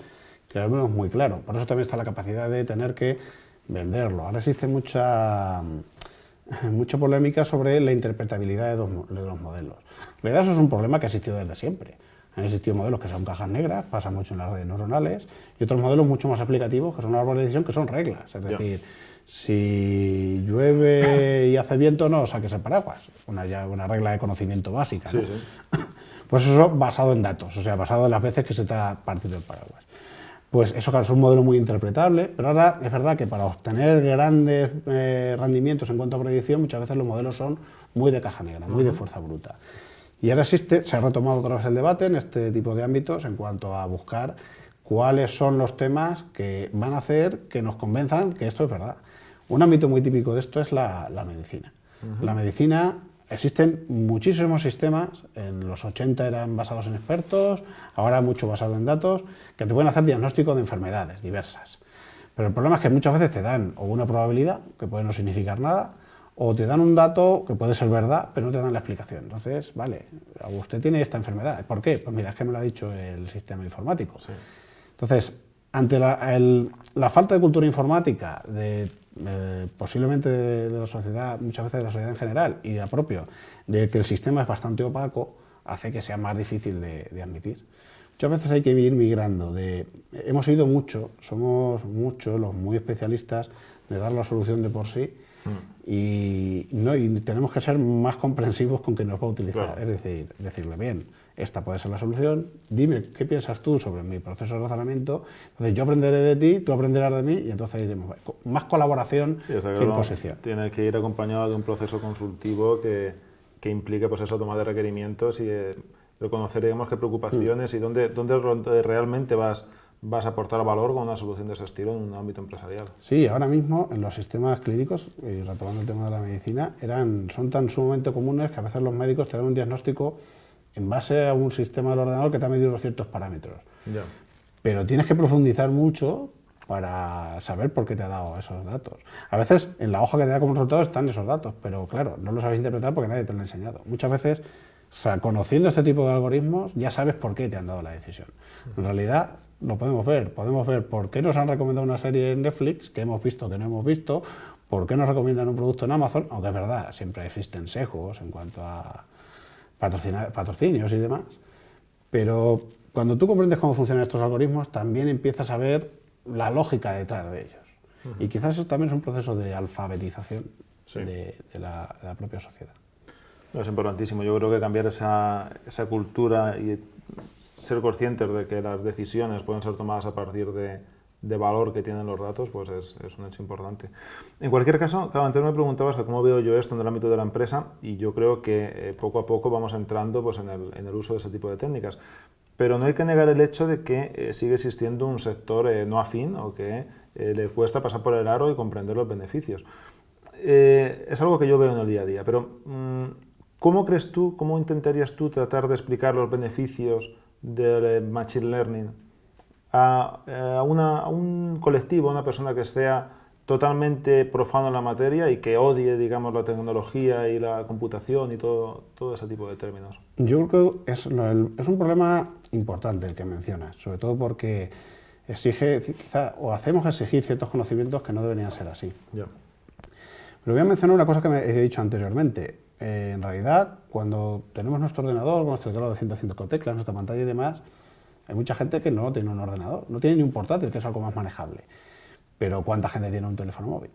que lo vemos muy claro. Por eso también está la capacidad de tener que venderlo. Ahora existe mucha polémica sobre la interpretabilidad de los modelos. En realidad eso es un problema que ha existido desde siempre. Han existido modelos que son cajas negras, pasa mucho en las redes neuronales, y otros modelos mucho más aplicativos que son árboles de decisión, que son reglas. Es decir, si llueve y hace viento, no saques el paraguas. Una regla de conocimiento básica, ¿no? Sí. Pues eso basado en datos, o sea, basado en las veces que se te ha partido el paraguas. Pues eso, claro, es un modelo muy interpretable, pero ahora es verdad que para obtener grandes rendimientos en cuanto a predicción, muchas veces los modelos son muy de caja negra, muy de fuerza bruta. Y ahora se ha retomado otra vez el debate en este tipo de ámbitos en cuanto a buscar cuáles son los temas que van a hacer que nos convenzan que esto es verdad. Un ámbito muy típico de esto es la medicina. La medicina, existen muchísimos sistemas, en los 80 eran basados en expertos, ahora mucho basado en datos, que te pueden hacer diagnóstico de enfermedades diversas. Pero el problema es que muchas veces te dan o una probabilidad, que puede no significar nada, o te dan un dato que puede ser verdad, pero no te dan la explicación. Entonces, vale, usted tiene esta enfermedad. ¿Por qué? Pues mira, es que me lo ha dicho el sistema informático. Sí. Entonces, ante la falta de cultura informática, posiblemente de la sociedad, muchas veces de la sociedad en general, y de la propia, de que el sistema es bastante opaco, hace que sea más difícil de admitir. Muchas veces hay que ir migrando. Hemos oído mucho, somos muchos los muy especialistas de dar la solución de por sí, y tenemos que ser más comprensivos con quien nos va a utilizar. Claro. Es decir, decirle, bien, esta puede ser la solución, dime qué piensas tú sobre mi proceso de razonamiento, entonces yo aprenderé de ti, tú aprenderás de mí y entonces iremos. Más colaboración que imposición. Tiene que ir acompañado de un proceso consultivo que implique pues eso, toma de requerimientos y reconocer digamos, qué preocupaciones y dónde realmente vas a aportar valor con una solución de ese estilo en un ámbito empresarial. Sí, ahora mismo en los sistemas clínicos, y retomando el tema de la medicina, son tan sumamente comunes que a veces los médicos te dan un diagnóstico en base a un sistema del ordenador que te ha medido ciertos parámetros. Ya. Pero tienes que profundizar mucho para saber por qué te ha dado esos datos. A veces en la hoja que te da como resultado están esos datos, pero claro, no los sabes interpretar porque nadie te lo ha enseñado. Muchas veces O sea, conociendo este tipo de algoritmos, ya sabes por qué te han dado la decisión. En realidad, lo podemos ver por qué nos han recomendado una serie en Netflix que hemos visto, que no hemos visto, por qué nos recomiendan un producto en Amazon, aunque es verdad, siempre existen sesgos en cuanto a patrocinios y demás, pero cuando tú comprendes cómo funcionan estos algoritmos, también empiezas a ver la lógica detrás de ellos. Y quizás eso también es un proceso de alfabetización de la propia sociedad. Es importantísimo. Yo creo que cambiar esa cultura y ser conscientes de que las decisiones pueden ser tomadas a partir de valor que tienen los datos, pues es un hecho importante. En cualquier caso, claro, antes me preguntabas que cómo veo yo esto en el ámbito de la empresa, y yo creo que poco a poco vamos entrando pues, en el uso de ese tipo de técnicas. Pero no hay que negar el hecho de que sigue existiendo un sector no afín o que le cuesta pasar por el aro y comprender los beneficios. Es algo que yo veo en el día a día, pero ¿cómo crees tú, cómo intentarías tú tratar de explicar los beneficios del Machine Learning a un colectivo, a una persona que sea totalmente profano en la materia y que odie, digamos, la tecnología y la computación y todo ese tipo de términos? Yo creo que es un problema importante el que mencionas, sobre todo porque exige, quizá, o hacemos exigir ciertos conocimientos que no deberían ser así. Ya. Pero voy a mencionar una cosa que me he dicho anteriormente. En realidad, cuando tenemos nuestro ordenador, con nuestro teclado de 105 teclas, nuestra pantalla y demás, hay mucha gente que no tiene un ordenador, no tiene ni un portátil, que es algo más manejable. Pero ¿cuánta gente tiene un teléfono móvil?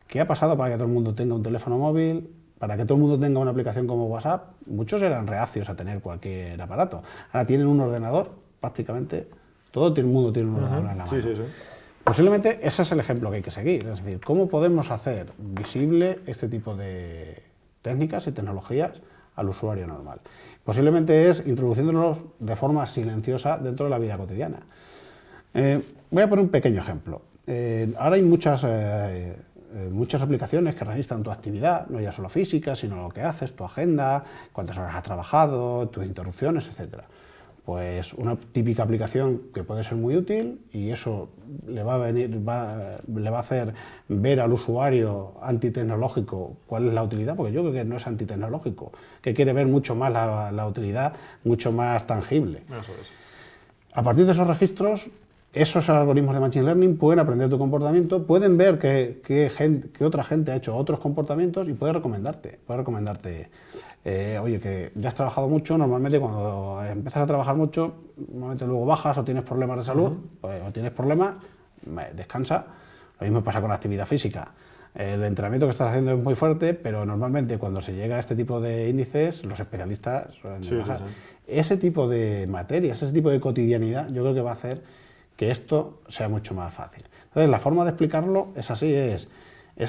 ¿Qué ha pasado para que todo el mundo tenga un teléfono móvil? Para que todo el mundo tenga una aplicación como WhatsApp, muchos eran reacios a tener cualquier aparato. Ahora tienen un ordenador, prácticamente todo el mundo tiene un ordenador en la mano. Sí, sí, sí. Posiblemente ese es el ejemplo que hay que seguir, es decir, cómo podemos hacer visible este tipo de técnicas y tecnologías al usuario normal. Posiblemente es introduciéndolos de forma silenciosa dentro de la vida cotidiana. Voy a poner un pequeño ejemplo. Ahora hay muchas aplicaciones que registran tu actividad, no ya solo física, sino lo que haces, tu agenda, cuántas horas has trabajado, tus interrupciones, etc. Pues una típica aplicación que puede ser muy útil y eso le va a hacer ver al usuario antitecnológico cuál es la utilidad, porque yo creo que no es antitecnológico, que quiere ver mucho más la utilidad, mucho más tangible. Eso es. A partir de esos registros, esos algoritmos de Machine Learning pueden aprender tu comportamiento, pueden ver que otra gente ha hecho otros comportamientos y puede recomendarte, oye, que ya has trabajado mucho, normalmente cuando empiezas a trabajar mucho, normalmente luego bajas o tienes problemas de salud, o tienes problemas, descansa. Lo mismo pasa con la actividad física. El entrenamiento que estás haciendo es muy fuerte, pero normalmente cuando se llega a este tipo de índices, los especialistas suelen bajar. Sí. Ese tipo de materias, ese tipo de cotidianidad, yo creo que va a hacer que esto sea mucho más fácil. Entonces, la forma de explicarlo es así, es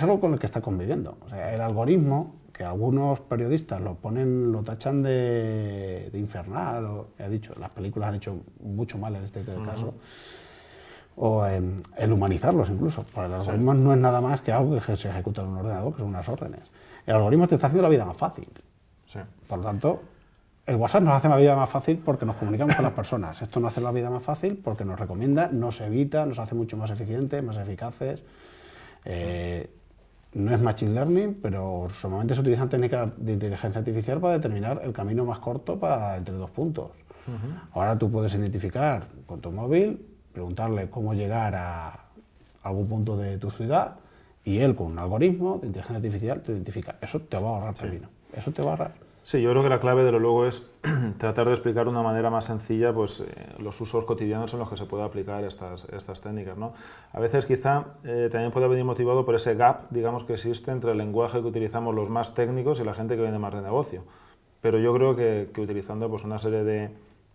algo con el que está conviviendo. O sea, el algoritmo, que algunos periodistas lo tachan de infernal, o he dicho, las películas han hecho mucho mal en este caso, o el humanizarlos incluso. Para el algoritmo no es nada más que algo que se ejecuta en un ordenador, que son unas órdenes. El algoritmo te está haciendo la vida más fácil. Sí. Por lo tanto, el WhatsApp nos hace la vida más fácil porque nos comunicamos con las personas. Esto nos hace la vida más fácil porque nos recomienda, nos evita, nos hace mucho más eficientes, más eficaces. No es Machine Learning, pero normalmente se utilizan técnicas de inteligencia artificial para determinar el camino más corto entre dos puntos. Ahora tú puedes identificar con tu móvil, preguntarle cómo llegar a algún punto de tu ciudad y él con un algoritmo de inteligencia artificial te identifica. Eso te va a ahorrar camino. Eso te va a ahorrar. Sí, yo creo que la clave de lo luego es tratar de explicar de una manera más sencilla pues, los usos cotidianos en los que se puede aplicar estas técnicas, ¿no? A veces quizá también puede venir motivado por ese gap, digamos, que existe entre el lenguaje que utilizamos los más técnicos y la gente que viene más de negocio. Pero yo creo que utilizando pues, una serie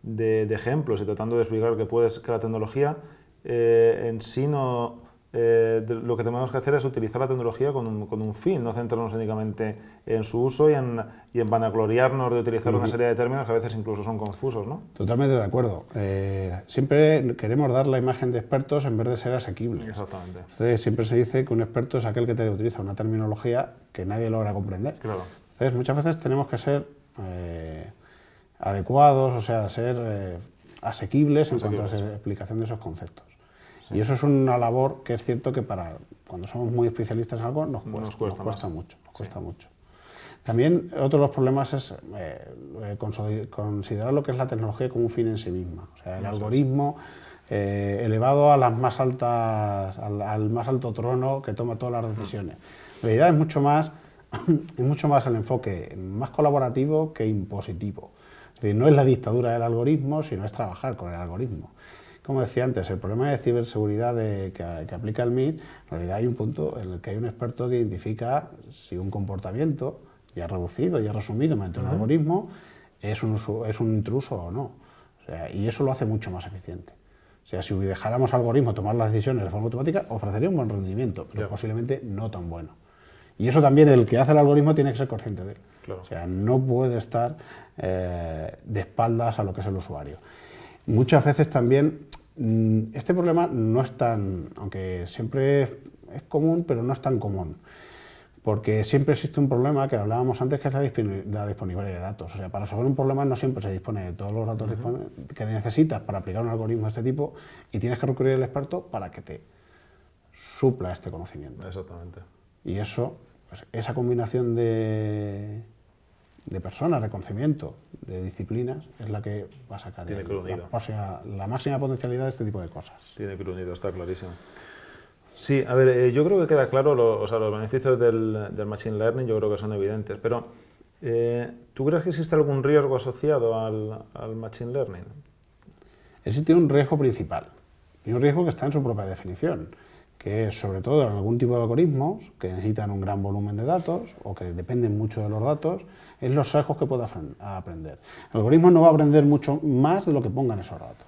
de ejemplos y tratando de explicar que la tecnología en sí no... lo que tenemos que hacer es utilizar la tecnología con un fin, no centrarnos únicamente en su uso y en vanagloriarnos de utilizar una serie de términos que a veces incluso son confusos, ¿no? Totalmente de acuerdo. Siempre queremos dar la imagen de expertos en vez de ser asequibles. Exactamente. Entonces, siempre se dice que un experto es aquel que te utiliza una terminología que nadie logra comprender. Claro. Entonces, muchas veces tenemos que ser adecuados, o sea, ser asequibles en cuanto a la explicación de esos conceptos. Sí. Y eso es una labor que es cierto que cuando somos muy especialistas en algo nos cuesta mucho. También otro de los problemas es considerar lo que es la tecnología como un fin en sí misma. O sea, el algoritmo elevado a las más altas, al más alto trono que toma todas las decisiones. En realidad es mucho más el enfoque más colaborativo que impositivo. Es decir, no es la dictadura del algoritmo, sino es trabajar con el algoritmo. Como decía antes, el problema de ciberseguridad que aplica el MIT, en realidad hay un punto en el que hay un experto que identifica si un comportamiento ya reducido, ya resumido mediante un algoritmo, es un intruso o no. O sea, y eso lo hace mucho más eficiente. O sea, si dejáramos al algoritmo tomar las decisiones de forma automática, ofrecería un buen rendimiento, pero posiblemente no tan bueno. Y eso también el que hace el algoritmo tiene que ser consciente de él. Claro. O sea, no puede estar de espaldas a lo que es el usuario. Muchas veces también este problema no es tan, aunque siempre es común, pero no es tan común. Porque siempre existe un problema que hablábamos antes, que es la disponibilidad de datos. O sea, para resolver un problema no siempre se dispone de todos los datos que necesitas para aplicar un algoritmo de este tipo y tienes que recurrir al experto para que te supla este conocimiento. Exactamente. Y eso, pues, esa combinación de personas, de conocimiento, de disciplinas, es la que va a sacar la máxima potencialidad de este tipo de cosas. Tiene que ir unido, está clarísimo. Sí, a ver, yo creo que queda claro, los beneficios del Machine Learning yo creo que son evidentes, pero ¿tú crees que existe algún riesgo asociado al Machine Learning? Existe un riesgo principal, y un riesgo que está en su propia definición, que es sobre todo en algún tipo de algoritmos que necesitan un gran volumen de datos o que dependen mucho de los datos, es los sesgos que puede aprender. El algoritmo no va a aprender mucho más de lo que pongan esos datos.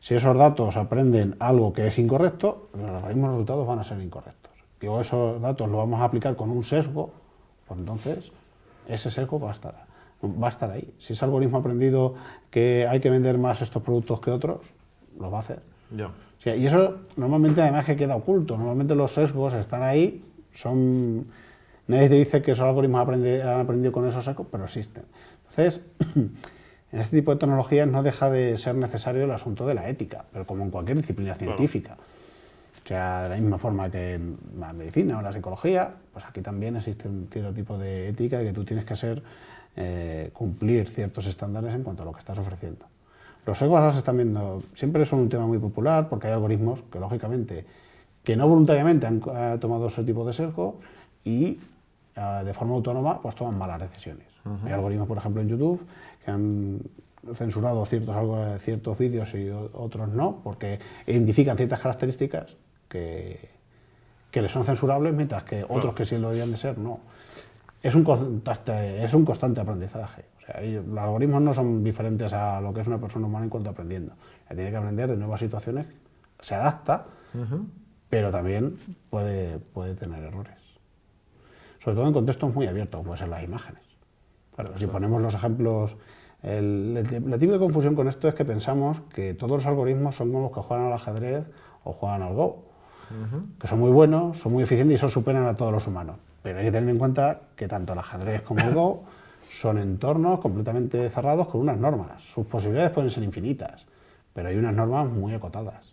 Si esos datos aprenden algo que es incorrecto, los mismos resultados van a ser incorrectos. Y o esos datos los vamos a aplicar con un sesgo, pues entonces ese sesgo va a estar ahí. Si ese algoritmo ha aprendido que hay que vender más estos productos que otros, lo va a hacer. Yeah. O sea, y eso normalmente además que queda oculto. Normalmente los sesgos están ahí, nadie te dice que esos algoritmos han aprendido con esos sesgos, pero existen. Entonces, en este tipo de tecnologías no deja de ser necesario el asunto de la ética, pero como en cualquier disciplina científica. O sea, de la misma forma que en la medicina o la psicología, pues aquí también existe un cierto tipo de ética que tú tienes que cumplir ciertos estándares en cuanto a lo que estás ofreciendo. Los sesgos ahora se están viendo, siempre son un tema muy popular porque hay algoritmos que lógicamente, que no voluntariamente han tomado ese tipo de sesgo y de forma autónoma pues toman malas decisiones. Hay algoritmos, por ejemplo, en YouTube que han censurado ciertos vídeos y otros no, porque identifican ciertas características que les son censurables, mientras que otros que sí lo deberían de ser, no. Es un constante aprendizaje. O sea, los algoritmos no son diferentes a lo que es una persona humana en cuanto a aprendiendo. Tiene que aprender de nuevas situaciones, se adapta, pero también puede tener errores. Sobre todo en contextos muy abiertos, como pueden ser las imágenes. Claro, si ponemos los ejemplos, la típica confusión con esto es que pensamos que todos los algoritmos son como los que juegan al ajedrez o juegan al Go, que son muy buenos, son muy eficientes y eso superan a todos los humanos. Pero hay que tener en cuenta que tanto el ajedrez como el Go son entornos completamente cerrados con unas normas. Sus posibilidades pueden ser infinitas, pero hay unas normas muy acotadas.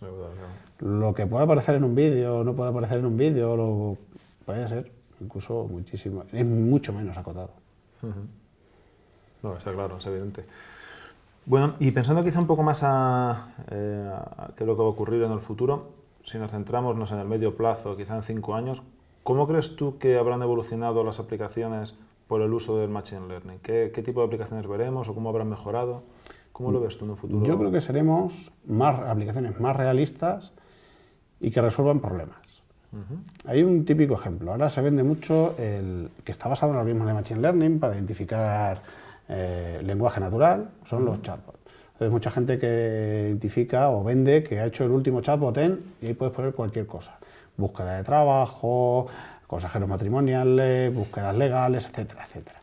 Lo que puede aparecer en un vídeo, no puede aparecer en un vídeo, puede ser incluso muchísimo, es mucho menos acotado. No, está claro, es evidente. Bueno, y pensando quizá un poco más a qué es lo que va a ocurrir en el futuro, si nos centramos en el medio plazo, quizá en 5 años, ¿cómo crees tú que habrán evolucionado las aplicaciones por el uso del Machine Learning? ¿Qué tipo de aplicaciones veremos o cómo habrán mejorado? ¿Cómo lo ves tú en un futuro? Yo creo que seremos aplicaciones más realistas y que resuelvan problemas. Hay un típico ejemplo. Ahora se vende mucho el que está basado en algoritmos de Machine Learning para identificar lenguaje natural, son los chatbots. Entonces, mucha gente que identifica o vende que ha hecho el último chatbot y ahí puedes poner cualquier cosa. Búsqueda de trabajo, consejeros matrimoniales, búsquedas legales, etcétera, etcétera.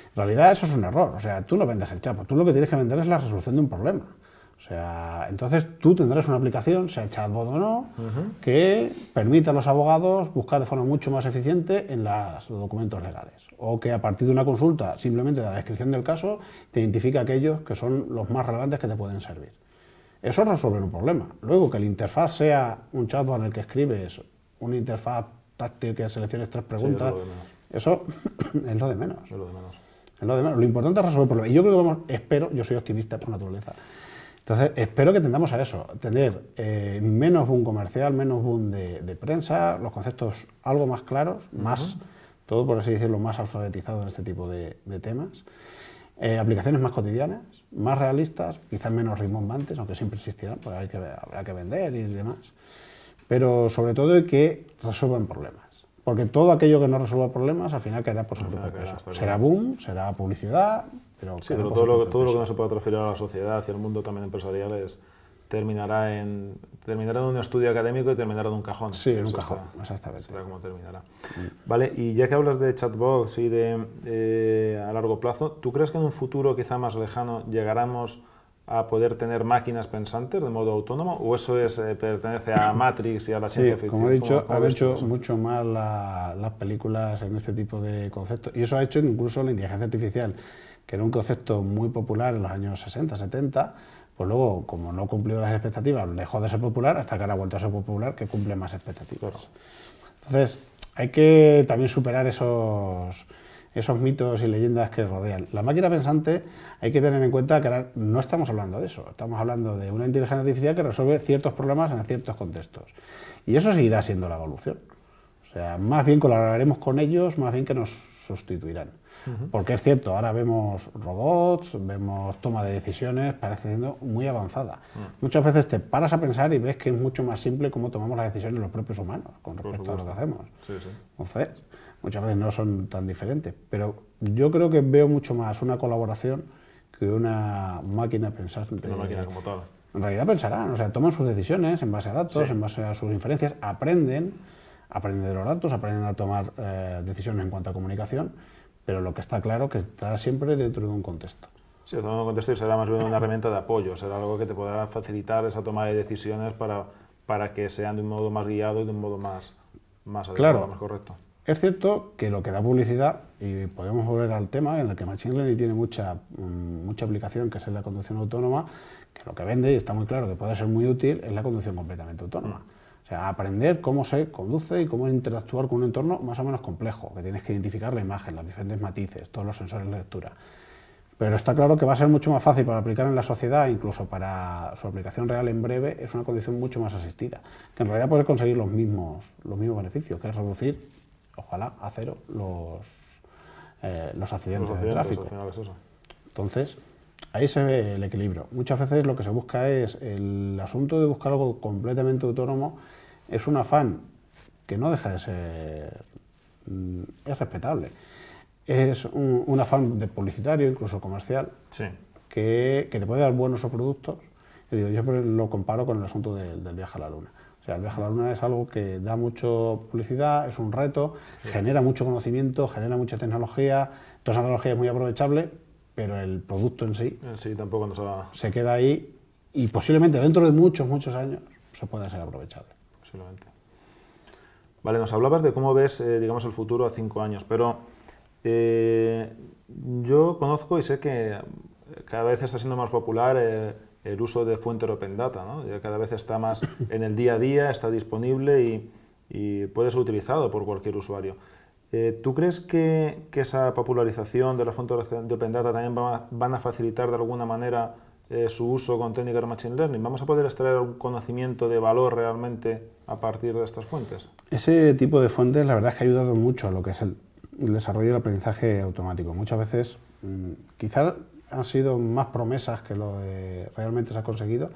En realidad eso es un error. O sea, tú no vendes el chatbot, tú lo que tienes que vender es la resolución de un problema. O sea, entonces tú tendrás una aplicación, sea chatbot o no, que permita a los abogados buscar de forma mucho más eficiente en los documentos legales. O que a partir de una consulta, simplemente de la descripción del caso, te identifica aquellos que son los más relevantes que te pueden servir. Eso es resolver un problema. Luego, que la interfaz sea un chatbot en el que escribes una interfaz táctil que selecciones 3 preguntas, Eso es lo de menos. Es lo de menos. Es lo de menos. Lo importante es resolver problemas. Y yo creo que yo soy optimista por naturaleza. Entonces, espero que tendamos a eso, tener menos boom comercial, menos boom de prensa, los conceptos algo más claros, más, todo por así decirlo, más alfabetizado en este tipo de temas, aplicaciones más cotidianas, más realistas, quizás menos rimbombantes, aunque siempre existirán, porque habrá que vender y demás, pero sobre todo que resuelvan problemas. Porque todo aquello que no resuelva problemas, al final caerá por su propio peso. Será boom, será publicidad, pero... Sí, pero todo lo que no se pueda transferir a la sociedad y al mundo también empresarial terminará en un estudio académico y terminará en un cajón. Sí, en un cajón, exactamente. Será como terminará. Vale, y ya que hablas de chatbots y a largo plazo, ¿tú crees que en un futuro quizá más lejano llegaremos a poder tener máquinas pensantes de modo autónomo, o eso pertenece a Matrix y a la ciencia ficción? Como he dicho, han hecho mucho más las películas en este tipo de conceptos, y eso ha hecho que incluso la inteligencia artificial, que era un concepto muy popular en los años 60, 70, pues luego, como no ha cumplido las expectativas, dejó de ser popular hasta que ahora ha vuelto a ser popular, que cumple más expectativas. Claro. Entonces, hay que también superar esos mitos y leyendas que rodean. La máquina pensante, hay que tener en cuenta que ahora no estamos hablando de eso, estamos hablando de una inteligencia artificial que resuelve ciertos problemas en ciertos contextos. Y eso seguirá siendo la evolución. O sea, más bien colaboraremos con ellos, más bien que nos sustituirán. Porque es cierto, ahora vemos robots, vemos toma de decisiones, parece siendo muy avanzada. Muchas veces te paras a pensar y ves que es mucho más simple cómo tomamos las decisiones los propios humanos con respecto a lo que hacemos. Sí, sí. Entonces, muchas veces no son tan diferentes, pero yo creo que veo mucho más una colaboración que una máquina pensante. Una máquina como tal. En realidad pensarán, o sea, toman sus decisiones en base a datos, en base a sus inferencias, aprenden de los datos, aprenden a tomar decisiones en cuanto a comunicación, pero lo que está claro es que estará siempre dentro de un contexto. Sí, dentro de un contexto y será más bien una herramienta de apoyo, será algo que te podrá facilitar esa toma de decisiones para que sean de un modo más guiado y de un modo más adecuado, claro. Más correcto. Es cierto que lo que da publicidad, y podemos volver al tema en el que Machine Learning tiene mucha aplicación, que es la conducción autónoma, que lo que vende, y está muy claro que puede ser muy útil, es la conducción completamente autónoma. O sea, aprender cómo se conduce y cómo interactuar con un entorno más o menos complejo, que tienes que identificar la imagen, los diferentes matices, todos los sensores de lectura. Pero está claro que va a ser mucho más fácil para aplicar en la sociedad, incluso para su aplicación real en breve, es una conducción mucho más asistida, que en realidad puede conseguir los mismos beneficios, que es reducir, ojalá, a cero los accidentes de tráfico. Al final es eso. Entonces, ahí se ve el equilibrio. Muchas veces lo que se busca es el asunto de buscar algo completamente autónomo, es un afán que no deja de ser, es respetable. Es un afán de publicitario, incluso comercial, sí, que te puede dar buenos productos. Yo siempre lo comparo con el asunto del viaje a la Luna. O sea, el viaje a la Luna es algo que da mucho publicidad, es un reto, genera mucho conocimiento, genera mucha tecnología, toda esa tecnología es muy aprovechable, pero el producto en sí tampoco se queda ahí y posiblemente dentro de muchos años se pueda ser aprovechable. Posiblemente. Vale, nos hablabas de cómo ves, digamos, el futuro a 5 años, pero yo conozco y sé que cada vez está siendo más popular el uso de fuente Open Data, ¿no? Ya cada vez está más en el día a día, está disponible y puede ser utilizado por cualquier usuario. ¿Tú crees que esa popularización de la fuente de Open Data también van a facilitar de alguna manera su uso con técnicas de Machine Learning? ¿Vamos a poder extraer un conocimiento de valor realmente a partir de estas fuentes? Ese tipo de fuentes la verdad es que ha ayudado mucho a lo que es el desarrollo del aprendizaje automático. Muchas veces quizás han sido más promesas que lo de realmente se ha conseguido,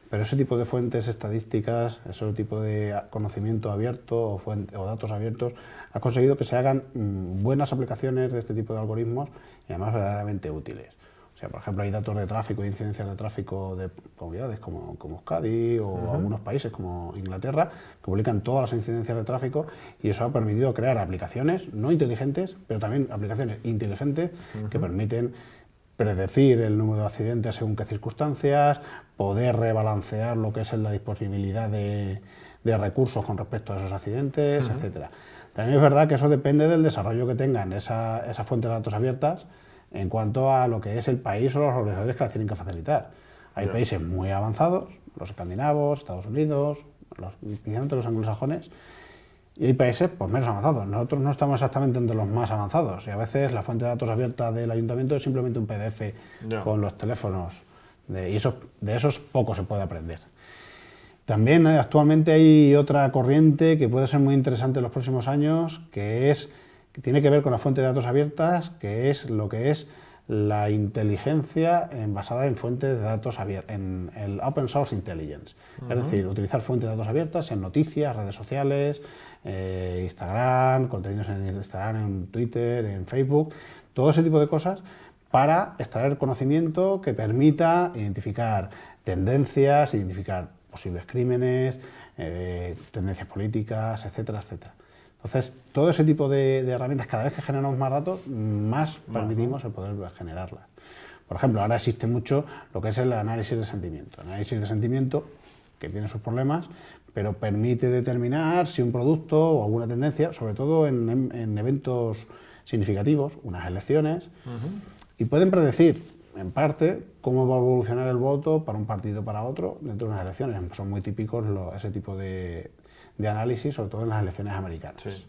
pero ese tipo de fuentes estadísticas, ese tipo de conocimiento abierto o datos abiertos ha conseguido que se hagan buenas aplicaciones de este tipo de algoritmos y además verdaderamente útiles. O sea, por ejemplo, hay datos de tráfico, incidencias de tráfico de comunidades como Euskadi o algunos países como Inglaterra que publican todas las incidencias de tráfico y eso ha permitido crear aplicaciones no inteligentes, pero también aplicaciones inteligentes que permiten predecir el número de accidentes según qué circunstancias, poder rebalancear lo que es la disponibilidad de recursos con respecto a esos accidentes, etcétera. También es verdad que eso depende del desarrollo que tengan esas fuentes de datos abiertas en cuanto a lo que es el país o los organizadores que las tienen que facilitar. Hay países muy avanzados, los escandinavos, Estados Unidos, especialmente los anglosajones, Y hay países pues, menos avanzados. Nosotros no estamos exactamente entre los más avanzados. Y a veces la fuente de datos abierta del ayuntamiento es simplemente un PDF con los teléfonos. Y de esos poco se puede aprender. También actualmente hay otra corriente que puede ser muy interesante en los próximos años, que tiene que ver con la fuente de datos abiertas, que es lo que es la inteligencia basada en fuentes de datos abiertas, en el Open Source Intelligence. Es decir, utilizar fuentes de datos abiertas en noticias, redes sociales, Instagram, contenidos en Instagram, en Twitter, en Facebook, todo ese tipo de cosas para extraer conocimiento que permita identificar tendencias, identificar posibles crímenes, tendencias políticas, etcétera, etcétera. Entonces, todo ese tipo de herramientas, cada vez que generamos más datos, más permitimos el poder generarlas. Por ejemplo, ahora existe mucho lo que es el análisis de sentimiento. El análisis de sentimiento, que tiene sus problemas, pero permite determinar si un producto o alguna tendencia, sobre todo en eventos significativos, unas elecciones, y pueden predecir, en parte, cómo va a evolucionar el voto para un partido o para otro dentro de unas elecciones. Son muy típicos ese tipo de análisis, sobre todo en las elecciones americanas. Sí.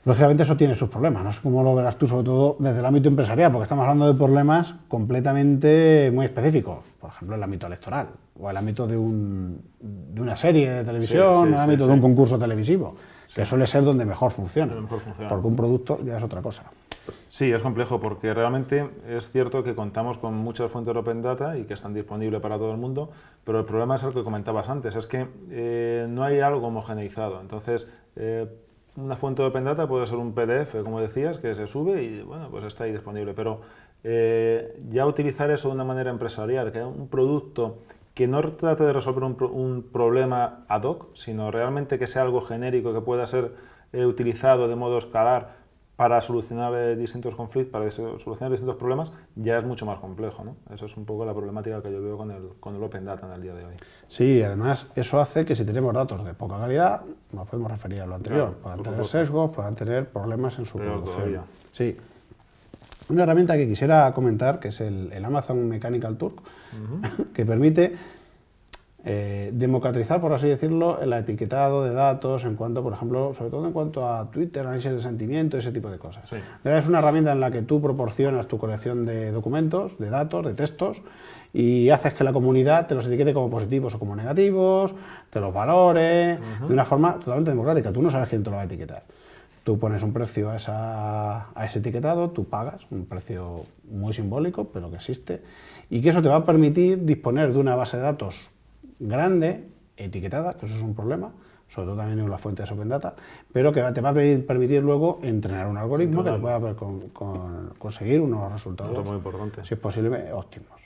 Lógicamente eso tiene sus problemas, no sé cómo lo verás tú, sobre todo desde el ámbito empresarial, porque estamos hablando de problemas completamente muy específicos, por ejemplo el ámbito electoral, o el ámbito de una serie de televisión, el ámbito de un concurso televisivo, que suele ser donde mejor funciona, porque un producto ya es otra cosa. Sí, es complejo porque realmente es cierto que contamos con muchas fuentes de Open Data y que están disponibles para todo el mundo, pero el problema es el que comentabas antes, es que no hay algo homogeneizado. Entonces, una fuente de Open Data puede ser un PDF, como decías, que se sube y bueno, pues está ahí disponible, pero ya utilizar eso de una manera empresarial, que un producto que no trate de resolver un problema ad hoc, sino realmente que sea algo genérico, que pueda ser utilizado de modo escalar para solucionar distintos conflictos, para solucionar distintos problemas, ya es mucho más complejo, ¿no? Eso es un poco la problemática que yo veo con el Open Data en el día de hoy. Sí, además eso hace que si tenemos datos de poca calidad, nos podemos referir a lo anterior, claro, puedan tener sesgos, puedan tener problemas en su producción. Sí. Una herramienta que quisiera comentar, que es el Amazon Mechanical Turk, que permite democratizar, por así decirlo, el etiquetado de datos en cuanto, por ejemplo, sobre todo en cuanto a Twitter, análisis de sentimiento, ese tipo de cosas. Sí. Es una herramienta en la que tú proporcionas tu colección de documentos, de datos, de textos, y haces que la comunidad te los etiquete como positivos o como negativos, te los valore, de una forma totalmente democrática. Tú no sabes quién te lo va a etiquetar. Tú pones un precio a ese etiquetado, tú pagas un precio muy simbólico, pero que existe, y que eso te va a permitir disponer de una base de datos grande, etiquetada, que eso es un problema, sobre todo también en las fuentes Open Data, pero que te va a permitir luego entrenar un algoritmo que te pueda conseguir unos resultados, muy importante, si es posible, óptimos.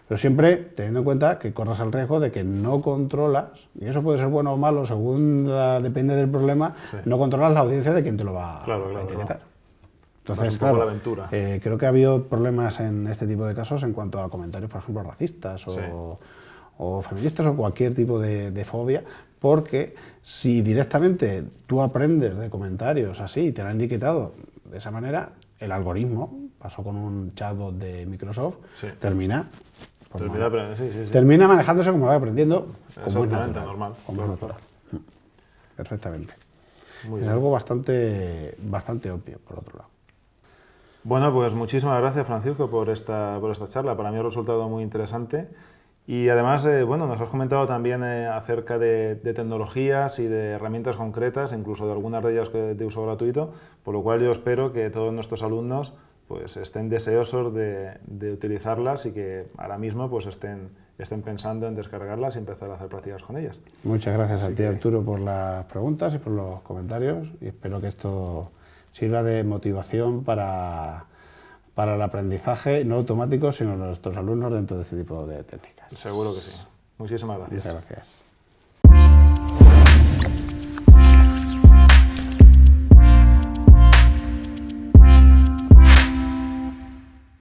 Pero siempre teniendo en cuenta que corres el riesgo de que no controlas, y eso puede ser bueno o malo según depende del problema, no controlas la audiencia de quien te lo va a etiquetar. Entonces, claro, la aventura. Creo que ha habido problemas en este tipo de casos en cuanto a comentarios, por ejemplo, racistas o feministas o cualquier tipo de fobia, porque si directamente tú aprendes de comentarios así y te lo han etiquetado de esa manera, el algoritmo, pasó con un chatbot de Microsoft, termina manejándose como lo va aprendiendo, como es normal. Perfectamente. Es algo bastante obvio, por otro lado. Bueno, pues muchísimas gracias, Francisco, por esta charla. Para mí ha resultado muy interesante. Y además, bueno, nos has comentado también acerca de tecnologías y de herramientas concretas, incluso de algunas de ellas de uso gratuito, por lo cual yo espero que todos nuestros alumnos pues, estén deseosos de utilizarlas y que ahora mismo pues, estén pensando en descargarlas y empezar a hacer prácticas con ellas. Muchas gracias a ti, Arturo, por las preguntas y por los comentarios, y espero que esto sirva de motivación para el aprendizaje no automático, sino nuestros alumnos dentro de este tipo de técnicas. Seguro que sí. Muchísimas gracias. Muchas gracias.